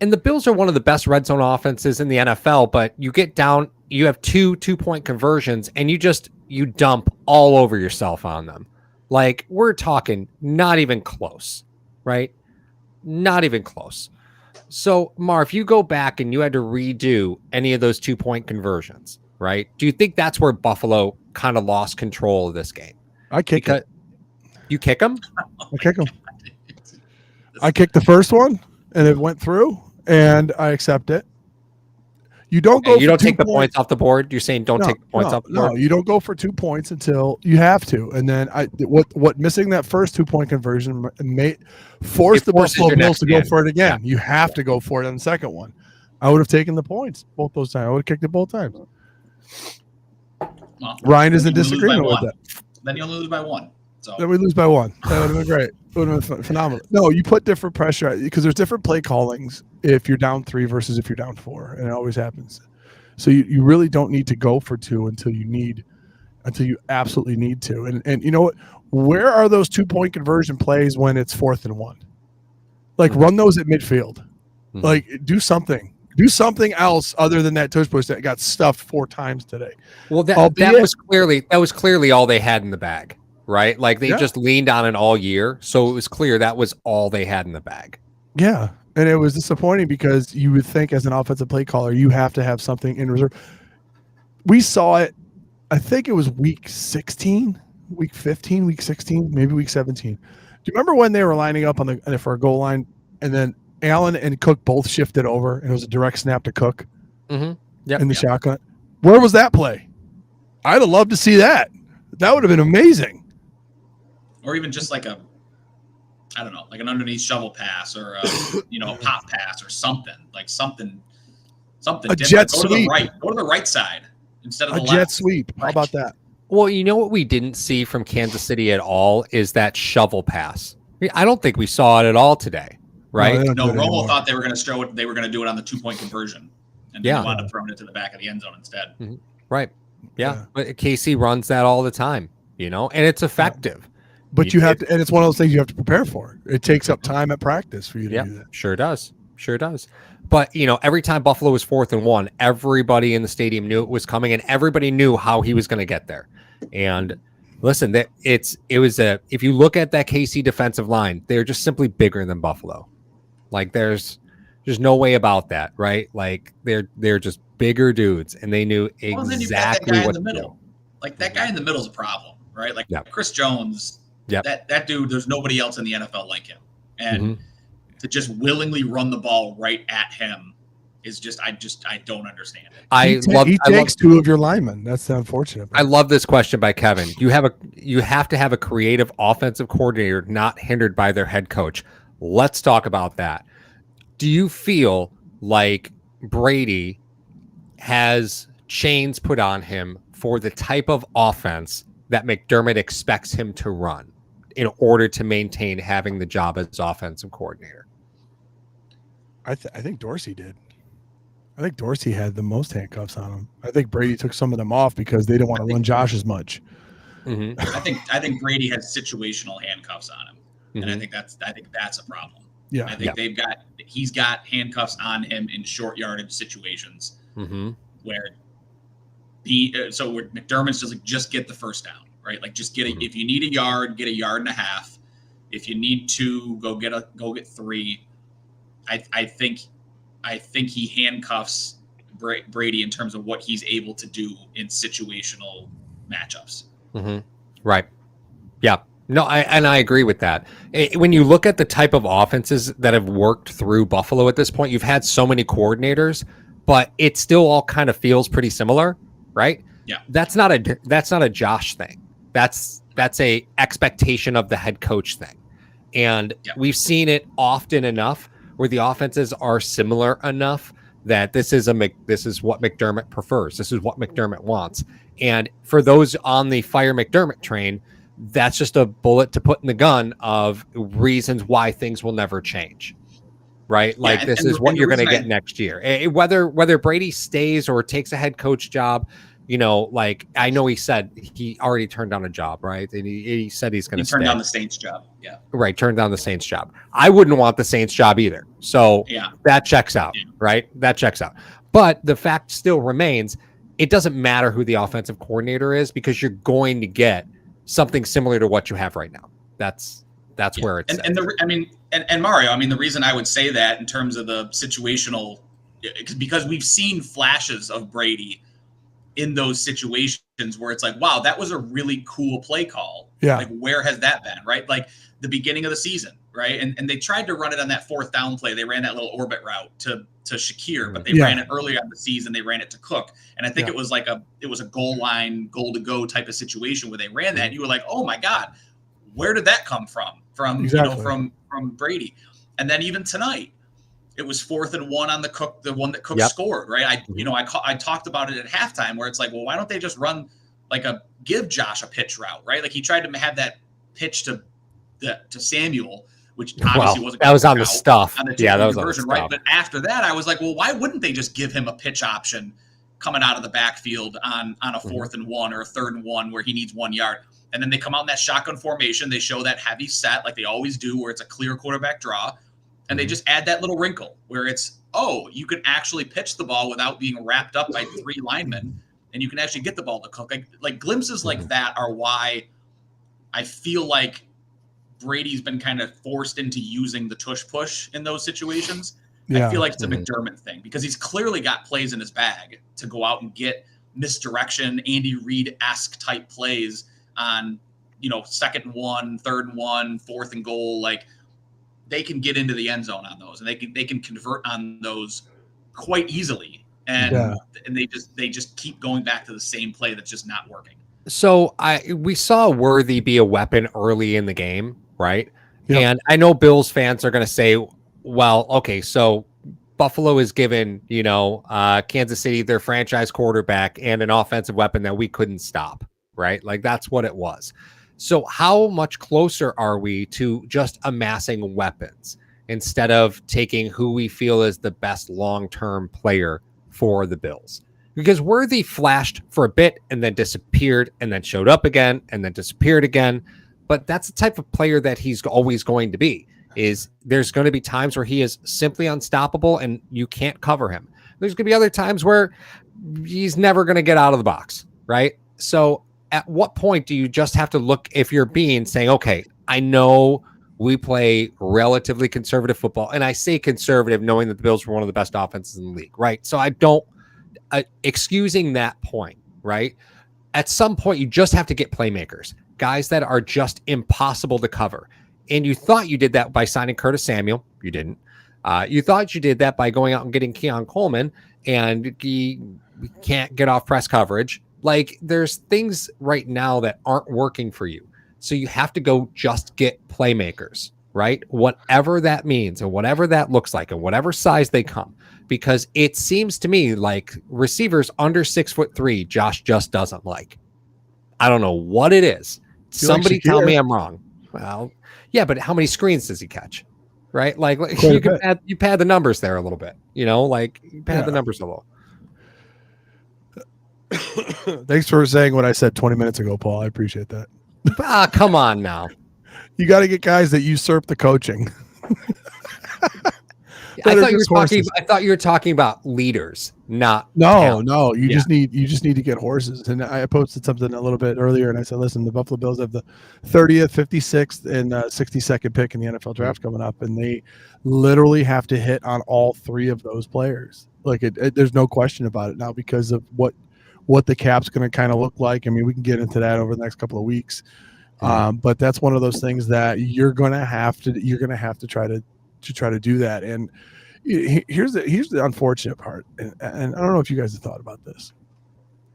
and the Bills are one of the best red zone offenses in the NFL, but you get down, you have 2 2-point conversions, and you dump all over yourself on them. Like, we're talking not even close, right? Not even close. So, Mar, if you go back and you had to redo any of those 2-point conversions, right? Do you think that's where Buffalo kind of lost control of this game? I kick it. You kick them? I kick them. I kicked the first one, and it went through, and I accept it. You don't go. You don't take the points off the board. You're saying don't take the points off the board. No, you don't go for 2 points until you have to. And then what missing that first 2-point conversion forced the Buffalo Bills to go for it again. Yeah. You have to go for it on the second one. I would have taken the points both those times. I would have kicked it both times. Well, Ryan is in disagreement with that. Then you'll lose by 1. So. Then we lose by 1. That would have been great. It would have been phenomenal. No, you put different pressure because there's different play callings if you're down 3 versus if you're down 4, and it always happens. So you really don't need to go for 2 until you absolutely need to. And you know what? Where are those 2-point conversion plays when it's 4th and 1? Like, run those at midfield. Mm-hmm. Like, do something. Do something else other than that touch push that got stuffed 4 times today. Well, that was clearly all they had in the bag. Right? Like, they just leaned on it all year. So it was clear that was all they had in the bag. Yeah. And it was disappointing because you would think as an offensive play caller, you have to have something in reserve. We saw it, I think it was week 16, week 15, week 16, maybe week 17. Do you remember when they were lining up for a goal line, and then Allen and Cook both shifted over, and it was a direct snap to Cook in the shotgun? Where was that play? I'd have loved to see that. That would have been amazing. Or even just like an underneath shovel pass or a pop pass or something a different. Jet sweep. Go to the right side instead of the left. Jet sweep. How about that? Well, you know what we didn't see from Kansas City at all is that shovel pass. I don't think we saw it at all today, right? No, Romo thought they were going to show it. They were going to do it on the 2-point conversion, and they wound up throwing it to the back of the end zone instead. Mm-hmm. Right. Yeah. But KC runs that all the time, and it's effective. Yeah. But you have to, and it's one of those things you have to prepare for. It takes up time at practice for you to do that. Sure does. But, every time Buffalo was 4th and 1, everybody in the stadium knew it was coming, and everybody knew how he was going to get there. And listen, if you look at that KC defensive line, they're just simply bigger than Buffalo. Like, there's no way about that, right? Like, they're just bigger dudes, and they knew exactly well, then you've got that guy what in the to middle. do. Like that guy in the middle is a problem, right? Like Yep. Chris Jones, Yep. that dude, there's nobody else in the NFL like him. And Mm-hmm. to just willingly run the ball right at him is just I don't understand it. He takes two of your linemen. That's the unfortunate part. I love this question by Kevin. You have to have a creative offensive coordinator not hindered by their head coach. Let's talk about that. Do you feel like Brady has chains put on him for the type of offense that McDermott expects him to run in order to maintain having the job as offensive coordinator? I think Dorsey did. I think Dorsey had the most handcuffs on him. I think Brady took some of them off because they didn't want to run Josh as much. Mm-hmm. I think Brady has situational handcuffs on him, and I think that's a problem. Yeah, I think he's got handcuffs on him in short yardage situations where where McDermott's just get the first down, right? Like just get if you need a yard, get a yard and a half. If you need two, go get three. I think he handcuffs Brady in terms of what he's able to do in situational matchups. Mm-hmm. Right. Yeah. No, I agree with that. When you look at the type of offenses that have worked through Buffalo at this point, you've had so many coordinators, but it still all kind of feels pretty similar, right? Yeah. That's not a Josh thing. That's a expectation of the head coach thing. And we've seen it often enough where the offenses are similar enough that this is what McDermott prefers. This is what McDermott wants. And for those on the fire McDermott train, that's just a bullet to put in the gun of reasons why things will never change. Right? Like this is what you're going to get next year. Whether Brady stays or takes a head coach job, like I know he said he already turned down a job, right? And he said he's going to turn down the Saints job. Yeah. Right. Turn down the Saints job. I wouldn't want the Saints job either. So that checks out, right? That checks out. But the fact still remains, it doesn't matter who the offensive coordinator is because you're going to get something similar to what you have right now. That's where it's and Mario, the reason I would say that in terms of the situational, because we've seen flashes of Brady in those situations where it's like, wow, that was a really cool play call. Yeah. Like, where has that been? Right. Like the beginning of the season. Right. And they tried to run it on that fourth down play. They ran that little orbit route to Shakir, but they ran it earlier in the season. They ran it to Cook. And I think it was a goal line, goal to go type of situation where they ran that. And you were like, oh my God, where did that come from? From Brady. And then even tonight, it was 4th and 1 on the one that Cook scored, right? I talked about it at halftime where it's like, well, why don't they just run give Josh a pitch route, right? Like he tried to have that pitch to Samuel, which obviously wasn't. That was on the stuff. That was on the stuff. Right? But after that, I was like, well, why wouldn't they just give him a pitch option coming out of the backfield on a 4th and 1 or a 3rd and 1 where he needs 1 yard? And then they come out in that shotgun formation. They show that heavy set like they always do, where it's a clear quarterback draw. And they just add that little wrinkle where it's, you can actually pitch the ball without being wrapped up by 3 linemen, and you can actually get the ball to Cook. Like glimpses like that are why I feel like Brady's been kind of forced into using the tush push in those situations. I feel like it's a McDermott thing because he's clearly got plays in his bag to go out and get misdirection, Andy Reid-esque type plays on, 2nd and 1, 3rd and 1, 4th and goal. Like, they can get into the end zone on those, and they can convert on those quite easily. And they just keep going back to the same play that's just not working. So we saw Worthy be a weapon early in the game, right? Yep. And I know Bills fans are going to say, well, okay, so Buffalo is given, Kansas City their franchise quarterback and an offensive weapon that we couldn't stop, right? Like that's what it was. So how much closer are we to just amassing weapons instead of taking who we feel is the best long-term player for the Bills? Because Worthy flashed for a bit and then disappeared and then showed up again and then disappeared again. But that's the type of player that he's always going to be. Is there's going to be times where he is simply unstoppable and you can't cover him. There's going to be other times where he's never going to get out of the box, right? So at what point do you just have to look, if you're saying, okay, I know we play relatively conservative football, and I say conservative knowing that the Bills were one of the best offenses in the league, right? So I don't excusing that point, right? At some point, you just have to get playmakers, guys that are just impossible to cover. And you thought you did that by signing Curtis Samuel. You didn't. You thought you did that by going out and getting Keon Coleman, and he can't get off press coverage. Like, there's things right now that aren't working for you. So you have to go just get playmakers, right? Whatever that means and whatever that looks like and whatever size they come. Because it seems to me like receivers under 6'3", Josh just doesn't like. I don't know what it is. Somebody tell me I'm wrong. Well, yeah, but how many screens does he catch? Right? Like you pad the numbers there a little bit, you pad the numbers a little. Thanks for saying what I said 20 minutes ago, Paul. I appreciate that. Come on now. You got to get guys that usurp the coaching. I thought you were talking about leaders, not talent. No. You just need to get horses. And I posted something a little bit earlier, and I said, listen, the Buffalo Bills have the 30th, 56th, and 62nd pick in the NFL draft coming up, and they literally have to hit on all three of those players. Like there's no question about it now because of what the cap's going to kind of look like. I mean, we can get into that over the next couple of weeks, but that's one of those things that you're going to have to try to do that. And here's the unfortunate part, and I don't know if you guys have thought about this.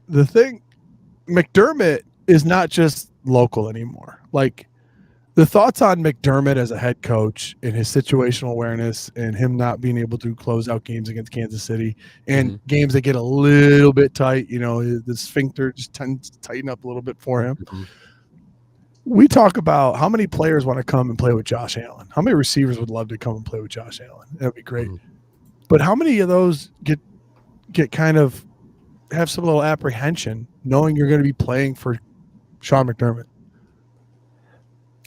The thing, McDermott is not just local anymore. Like, the thoughts on McDermott as a head coach and his situational awareness and him not being able to close out games against Kansas City and games that get a little bit tight, the sphincter just tends to tighten up a little bit for him. We talk about how many players want to come and play with Josh Allen. How many receivers would love to come and play with Josh Allen? That'd be great. But how many of those get kind of have some little apprehension knowing you're going to be playing for Sean McDermott?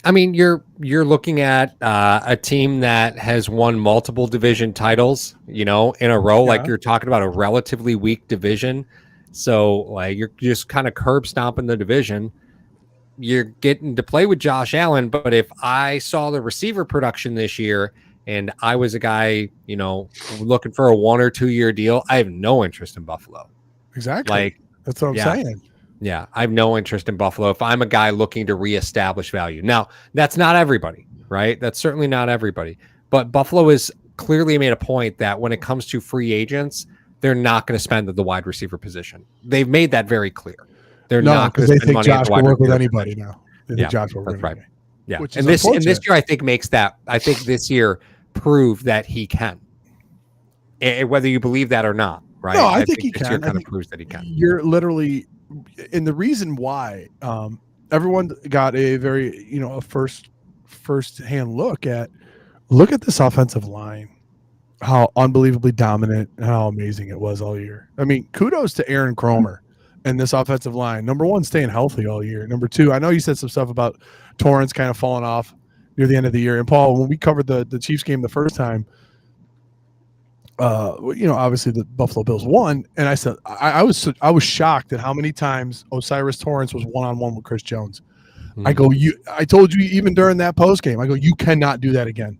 I mean, you're looking at a team that has won multiple division titles, in a row. Yeah. Like, you're talking about a relatively weak division. So, like, you're just kind of curb stomping the division. You're getting to play with Josh Allen, but if I saw the receiver production this year and I was a guy, looking for a 1 or 2 year deal, I have no interest in Buffalo. Exactly. Like, that's what I'm saying. Yeah, I have no interest in Buffalo if I'm a guy looking to reestablish value. Now, that's not everybody, right? That's certainly not everybody. But Buffalo has clearly made a point that when it comes to free agents, they're not going to spend at the wide receiver position. They've made that very clear. They're not because they think Josh will work with anybody now. They think Josh will work with anybody. Yeah, and this year I think makes that. I think this year proved that he can. Whether you believe that or not, right? No, I think he can. Kind of proves that he can. You're literally, and the reason why everyone got a very a first hand look at this offensive line, how unbelievably dominant and how amazing it was all year. I mean, kudos to Aaron Kromer and this offensive line. Number one, staying healthy all year. Number two, I know you said some stuff about Torrance kind of falling off near the end of the year. And Paul, when we covered the Chiefs game the first time, obviously the Buffalo Bills won, and I said I was shocked at how many times Osiris Torrance was one-on-one with Chris Jones. I told you even during that post game, I go, you cannot do that again.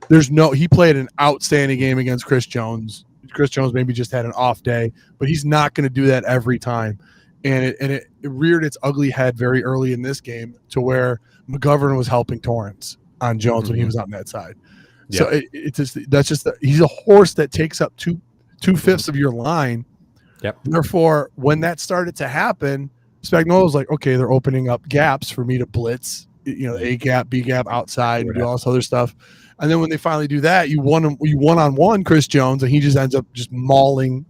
He played an outstanding game against Chris Jones. Chris Jones maybe just had an off day, but he's not going to do that every time. And it reared its ugly head very early in this game to where McGovern was helping Torrance on Jones when he was on that side. Yeah. So he's a horse that takes up two-fifths of your line. Yep. Therefore, when that started to happen, Spagnuolo was like, okay, they're opening up gaps for me to blitz, A gap, B gap outside, and do all this other stuff. And then when they finally do that, you one-on-one Chris Jones, and he just ends up just mauling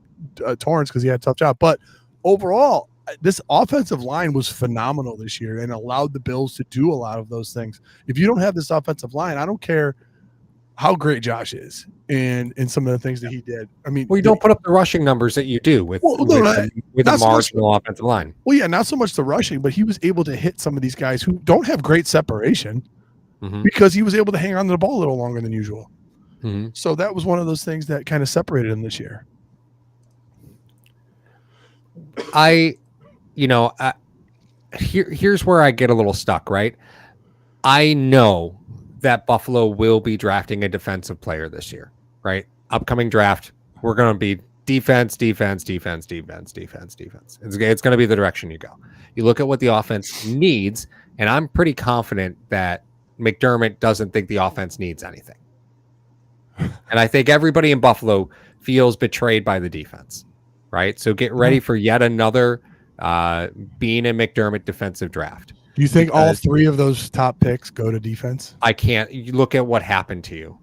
Torrance because he had a tough job. But overall, this offensive line was phenomenal this year and allowed the Bills to do a lot of those things. If you don't have this offensive line, I don't care how great Josh is and some of the things that he did. I mean, you don't put up the rushing numbers that you do with a marginal offensive line. Well, yeah, not so much the rushing, but he was able to hit some of these guys who don't have great separation. Because he was able to hang on to the ball a little longer than usual. So that was one of those things that kind of separated him this year. Here's where I get a little stuck, right? I know that Buffalo will be drafting a defensive player this year, right? Upcoming draft, we're going to be defense. It's going to be the direction you go. You look at what the offense needs, and I'm pretty confident that McDermott doesn't think the offense needs anything. And I think everybody in Buffalo feels betrayed by the defense, right? So get ready for yet another Bean and McDermott defensive draft. Do you think all three of those top picks go to defense? I can't. You look at what happened to you.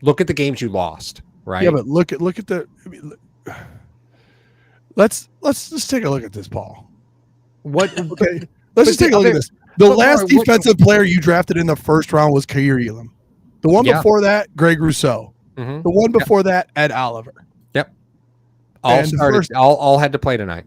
Look at the games you lost, right? Yeah, but look at the. I mean, let's just take a look at this, Paul. What? Okay, let's just take a look at this. The last defensive player you drafted in the first round was Kair Elam. The one before that, Greg Rousseau. The one before that, Ed Oliver. Yep. All had to play tonight.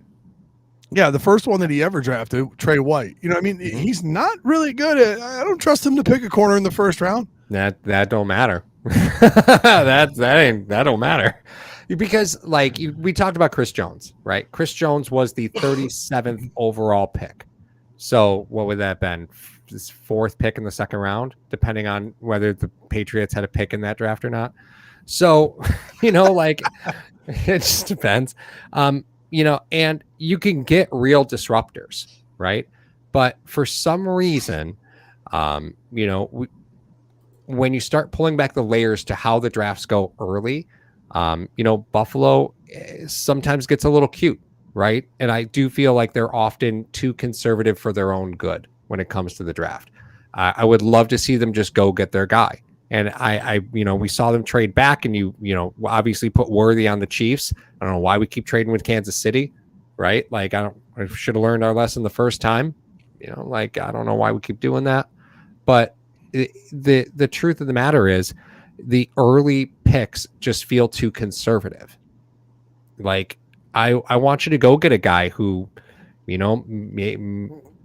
Yeah, the first one that he ever drafted, Trey White. You know, I mean, he's not really good at. I don't trust him to pick a corner in the first round. That don't matter. that don't matter, because we talked about Chris Jones, right? Chris Jones was the 37th overall pick. So what would that have been? His fourth pick in the second round, depending on whether the Patriots had a pick in that draft or not. So, it just depends. And you can get real disruptors, right? But for some reason, when you start pulling back the layers to how the drafts go early, Buffalo sometimes gets a little cute, right? And I do feel like they're often too conservative for their own good when it comes to the draft. I would love to see them just go get their guy. And we saw them trade back, and you obviously put Worthy on the Chiefs. I don't know why we keep trading with Kansas City, right? I should have learned our lesson the first time. I don't know why we keep doing that. But the truth of the matter is, the early picks just feel too conservative. I want you to go get a guy who,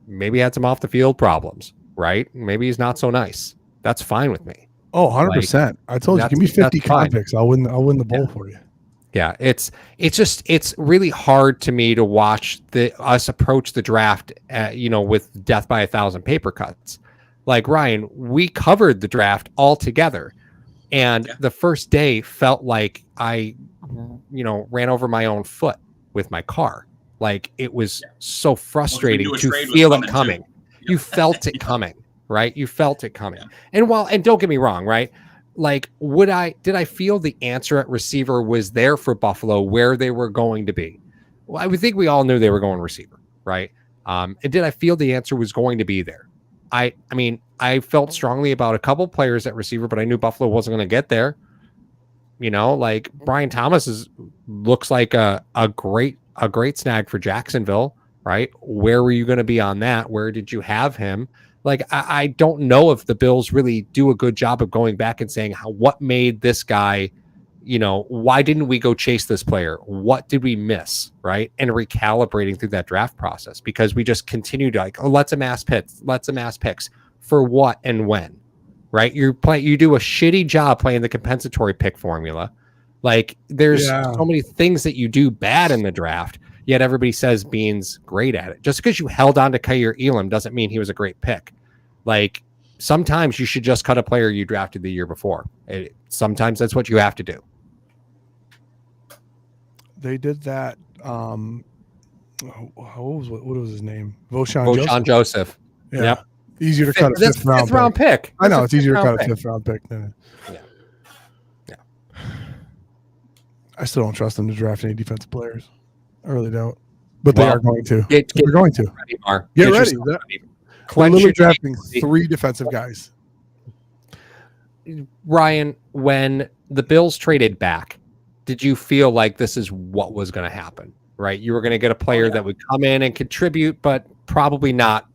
maybe had some off the field problems, right? Maybe he's not so nice. That's fine with me. Oh, 100%. I told you, give me 50 comp picks. I'll win the bowl for you. Yeah, it's really hard to me to watch us approach the draft, with death by 1,000 paper cuts. Ryan, we covered the draft all together, and the first day felt like I, ran over my own foot with my car. It was so frustrating to feel it coming. You felt it coming. Right? You felt it coming. Yeah. And don't get me wrong, right? Did I feel the answer at receiver was there for Buffalo where they were going to be? Well, I would think we all knew they were going receiver, right? And did I feel the answer was going to be there? I mean, I felt strongly about a couple players at receiver, but I knew Buffalo wasn't going to get there. Brian Thomas looks like a great snag for Jacksonville, right? Where were you going to be on that? Where did you have him? I don't know if the Bills really do a good job of going back and saying what made this guy, why didn't we go chase this player? What did we miss? Right. And recalibrating through that draft process, because we just continue to let's amass picks for what and when, right? You do a shitty job playing the compensatory pick formula. There's so many things that you do bad in the draft, yet everybody says Bean's great at it. Just because you held on to Kair Elam doesn't mean he was a great pick. Sometimes you should just cut a player you drafted the year before. Sometimes that's what you have to do. They did that. What was his name? Voshan Joseph. Yeah. Yep. Easier to cut a fifth round pick. I know it's easier to cut a fifth round pick than. Yeah. I still don't trust them to draft any defensive players. I really don't. But they are going to. They're going to. Get ready. We're literally drafting 3 defensive guys. Ryan, when the Bills traded back, did you feel like this is what was going to happen? Right? You were going to get a player that would come in and contribute, but probably not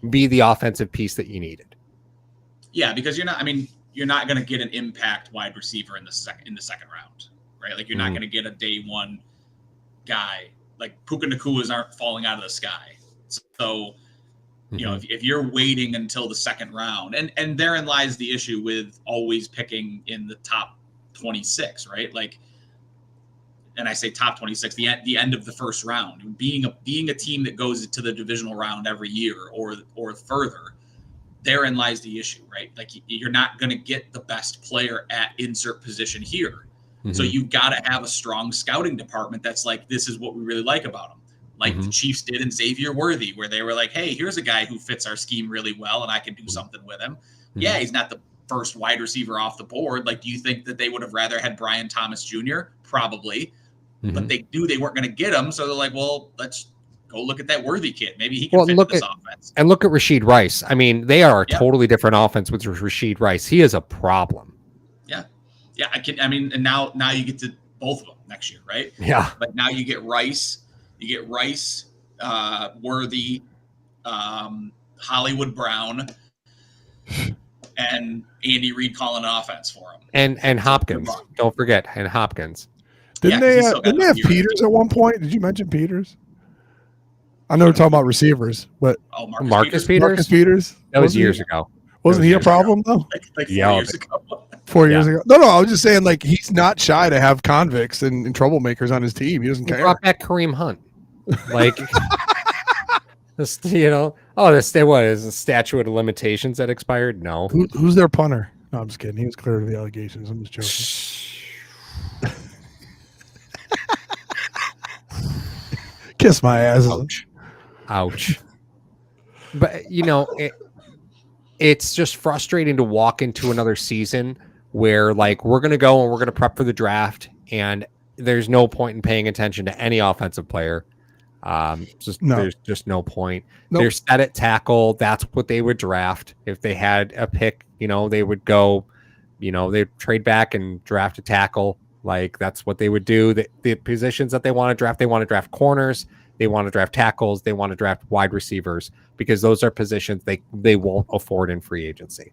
be the offensive piece that you needed. Yeah, because you're not going to get an impact wide receiver in the second round, right? You're not going to get a day one guy. Puka Nakuas aren't falling out of the sky. So, if you're waiting until the second round, and therein lies the issue with always picking in the top 26, right? And I say top 26, the end of the first round, being a team that goes to the divisional round every year or further, therein lies the issue, right? You're not going to get the best player at insert position here. So you've got to have a strong scouting department that's like, this is what we really like about him. Like the Chiefs did in Xavier Worthy, where they were like, hey, here's a guy who fits our scheme really well, and I can do something with him. Yeah, he's not the first wide receiver off the board. Like, do you think that they would have rather had Brian Thomas Jr.? Probably. But they knew they weren't going to get him, so they're like, well, let's go look at that Worthy kid. Maybe he can fit this offense. And look at Rashid Rice. I mean, they are a totally different offense with Rashid Rice. He is a problem. Yeah, and now you get to both of them next year, right? Yeah. But now you get Rice, Worthy, Hollywood Brown, and Andy Reid calling an offense for him. And Hopkins. Don't forget, and Hopkins. Didn't they have Peters at one point? Did you mention Peters? I know we're talking about receivers, but Marcus Peters? Marcus Peters? That was years ago. Wasn't he a problem though? Like 4 years ago. 4 years ago. No, I was just saying, like, he's not shy to have convicts and troublemakers on his team. He doesn't care. Brought back Kareem Hunt. Like, this, what is the statute of limitations that expired? No. Who's their punter? No, I'm just kidding. He was clear of the allegations. I'm just joking. Kiss my ass. Ouch. But, it's just frustrating to walk into another season where, like, we're going to go and we're going to prep for the draft, and there's no point in paying attention to any offensive player. There's just no point. Nope. They're set at tackle. That's what they would draft. If they had a pick, they would go, they'd trade back and draft a tackle. Like, that's what they would do. The positions that they want to draft corners. They want to draft tackles. They want to draft wide receivers, because those are positions they won't afford in free agency.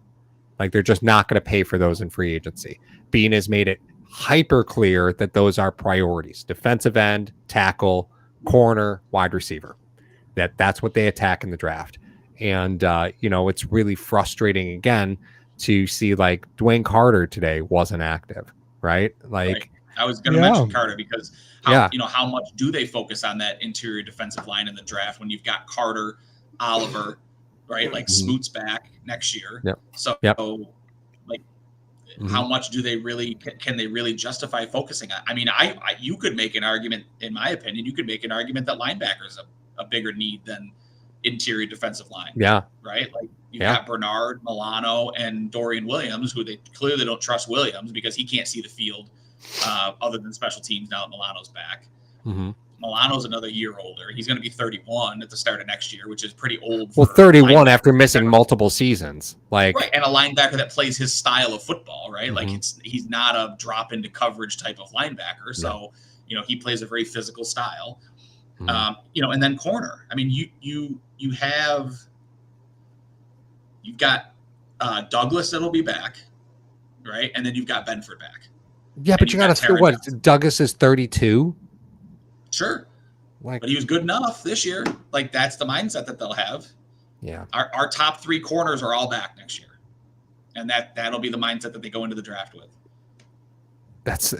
Like, they're just not going to pay for those in free agency. Bean has made it hyper clear that those are priorities: defensive end, tackle, corner, wide receiver. That's what they attack in the draft. And, it's really frustrating again to see, like, Dwayne Carter today wasn't active, right? Like, right. I was going to mention Carter because how much do they focus on that interior defensive line in the draft when you've got Carter, Oliver, right? Like Smoot's back next year. Yep. So like, how much do they really, can they really justify focusing on? I mean, you could make an argument, in my opinion, that linebacker is a bigger need than interior defensive line. Yeah. Right. Like, you've got Bernard, Milano, and Dorian Williams, who they clearly don't trust Williams because he can't see the field other than special teams now that Milano's back. Milano's another year older. He's going to be 31 at the start of next year, which is pretty old. 31 after missing multiple seasons. Like, right. And a linebacker that plays his style of football, right? Like, he's not a drop into coverage type of linebacker. So, he plays a very physical style. And then corner. I mean, you've got Douglas that'll be back, right? And then you've got Benford back. Yeah, but you got to feel what Douglas is 32. Sure, but he was good enough this year. Like, that's the mindset that they'll have. Yeah, our top 3 corners are all back next year, and that'll be the mindset that they go into the draft with.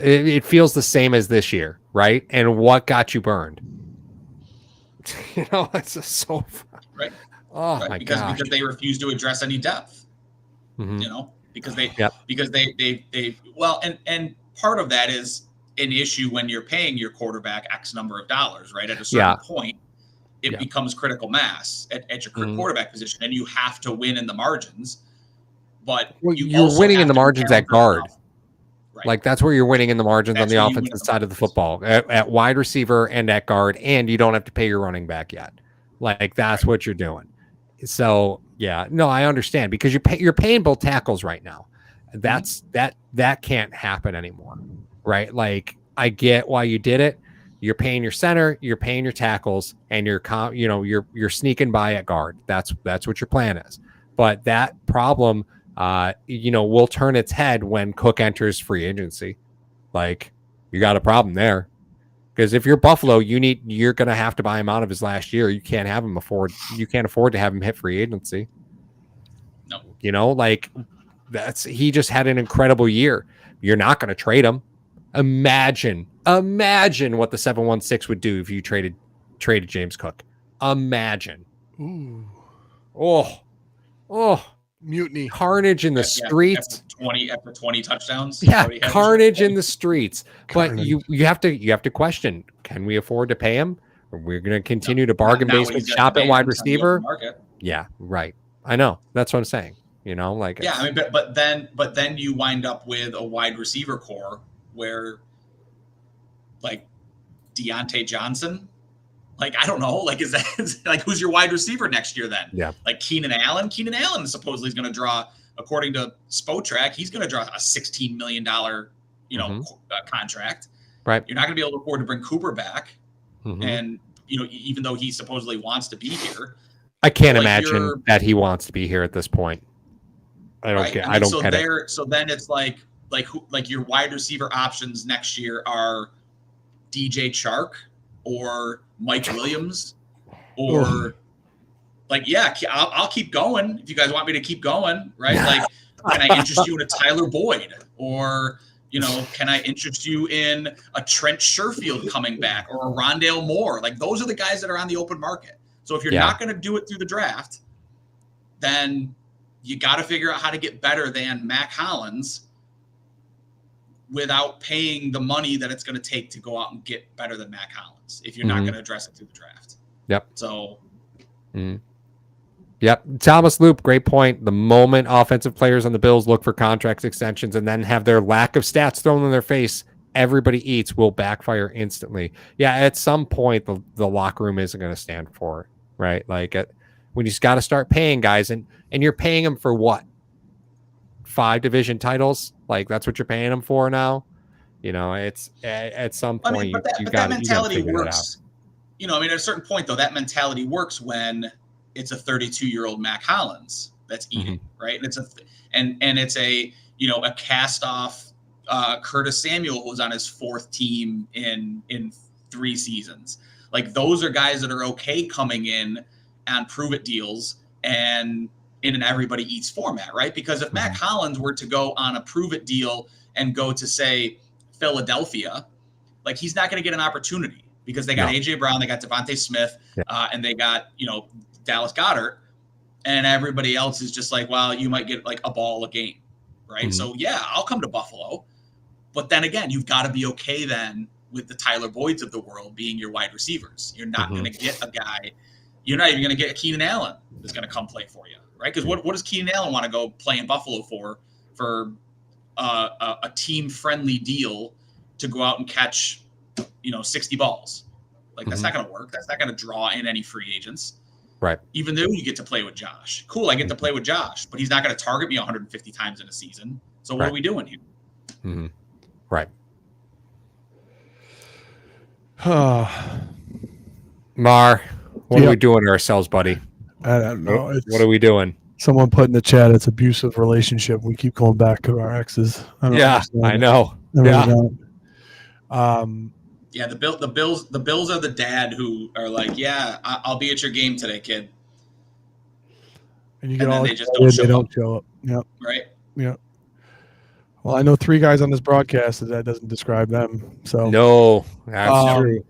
It feels the same as this year, right? And what got you burned? It's just so fun. Right. Oh my god! Because they refuse to address any depth. Because and part of that is an issue when you're paying your quarterback X number of dollars, right? At a certain point, it becomes critical mass at your quarterback position, and you have to win in the margins. But you're winning in the margins at guard. Right. Like, that's where you're winning in the margins on the offensive side of the football, at wide receiver and at guard, and you don't have to pay your running back yet. Like, that's what you're doing. So, I understand, because you're paying both tackles right now. That can't happen anymore, right? Like, I get why you did it. You're paying your center, you're paying your tackles, and you're sneaking by at guard. That's what your plan is. But that problem, will turn its head when Cook enters free agency. Like, you got a problem there, because if you're Buffalo, you're going to have to buy him out of his last year. You can't afford to have him hit free agency. No, he just had an incredible year. You're not going to trade him. Imagine what the 716 would do if you traded James Cook. Imagine. Ooh. Oh, mutiny, carnage in the streets. 20 touchdowns. Yeah, carnage in the streets. But you have to question: can we afford to pay him? Or we're going to continue to bargain basement shop at wide receiver? Yeah, right. I know. That's what I'm saying. Like yeah. I mean, but then you wind up with a wide receiver core where, like, Deontay Johnson. Like, I don't know. Like, is that like who's your wide receiver next year then? Yeah. Like Keenan Allen. Keenan Allen supposedly is going to draw, according to Spotrac, he's going to draw a $16 million, contract. Right. You're not going to be able to afford to bring Cooper back. And, even though he supposedly wants to be here. I can't imagine that he wants to be here at this point. I don't get. I don't get it. So then it's like your wide receiver options next year are DJ Chark or Mike Williams, or I'll keep going if you guys want me to keep going, right? Like, can I interest you in a Tyler Boyd, or can I interest you in a Trent Sherfield coming back, or a Rondale Moore? Like, those are the guys that are on the open market. So if you're not going to do it through the draft, then you got to figure out how to get better than Mac Hollins without paying the money that it's going to take to go out and get better than Mac Hollins if you're not going to address it through the draft. Yep. So. Yep. Thomas Loop, great point. The moment offensive players on the Bills look for contract extensions and then have their lack of stats thrown in their face, everybody eats will backfire instantly. Yeah, at some point, the locker room isn't going to stand for it, right? Like, when you just got to start paying guys, and you're paying them for what? 5 division titles? Like, that's what you're paying them for now? It's at some point, that mentality works. At a certain point, though, that mentality works when it's a 32-year-old Mac Hollins that's eating, right? And it's a cast off Curtis Samuel, who was on his 4th team in 3 seasons. Like, those are guys that are okay coming in on prove it deals and in an everybody eats format, right? Because if Mac Hollins were to go on a prove it deal and go to, say, Philadelphia, like, he's not going to get an opportunity because they got AJ Brown, they got Devontae Smith, and they got, Dallas Goedert, and everybody else is just like, well, you might get like a ball a game, right? So yeah, I'll come to Buffalo. But then again, you've got to be okay then with the Tyler Boyds of the world being your wide receivers. You're not going to get a guy, you're not even going to get a Keenan Allen that's going to come play for you, right? Because what does Keenan Allen want to go play in Buffalo for a team-friendly deal to go out and catch, 60 balls? Like, that's not going to work. That's not going to draw in any free agents. Right. Even though you get to play with Josh. Cool, I get to play with Josh, but he's not going to target me 150 times in a season. So what are we doing here? Right. Mar, what are we doing to ourselves, buddy? I don't know. What are we doing? Someone put in the chat, it's abusive relationship. We keep going back to our exes. I know. Yeah, the Bills are the dad who are like, yeah, I'll be at your game today, kid. And you get all they just don't show up. Yep. Right. Yep. Well, I know 3 guys on this broadcast that doesn't describe them. So no, that's true.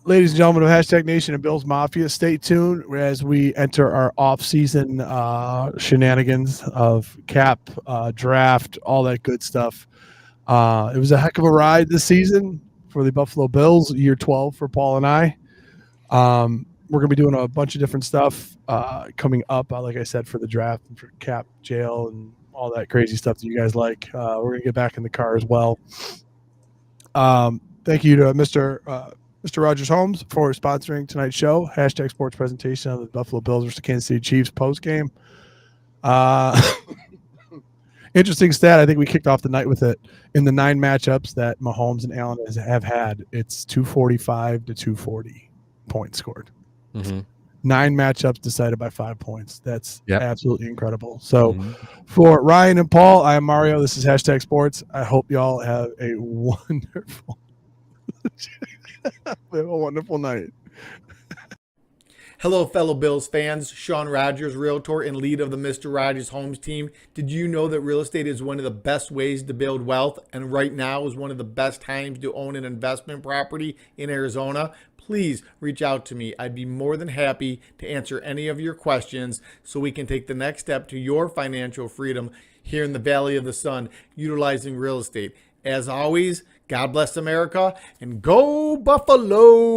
Ladies and gentlemen of Hashtag Nation and Bills Mafia, stay tuned as we enter our off-season shenanigans of cap, draft, all that good stuff. It was a heck of a ride this season for the Buffalo Bills, year 12 for Paul and I. We're going to be doing a bunch of different stuff coming up, like I said, for the draft and for cap, jail, and all that crazy stuff that you guys like. We're going to get back in the car as well. Thank you to Mr. Rogers Holmes for sponsoring tonight's show. Hashtag sports presentation of the Buffalo Bills versus the Kansas City Chiefs post game. Interesting stat. I think we kicked off the night with it. In the 9 matchups that Mahomes and Allen have had, it's 245 to 240 points scored. 9 matchups decided by 5 points. That's absolutely incredible. So for Ryan and Paul, I am Mario. This is Hashtag Sports. I hope y'all have a wonderful night. Hello, fellow Bills fans. Sean Rogers, realtor and lead of the Mr. Rogers Homes team. Did you know that real estate is one of the best ways to build wealth? And right now is one of the best times to own an investment property in Arizona. please reach out to me. I'd be more than happy to answer any of your questions so we can take the next step to your financial freedom here in the Valley of the Sun, utilizing real estate. As always, God bless America and go Buffalo!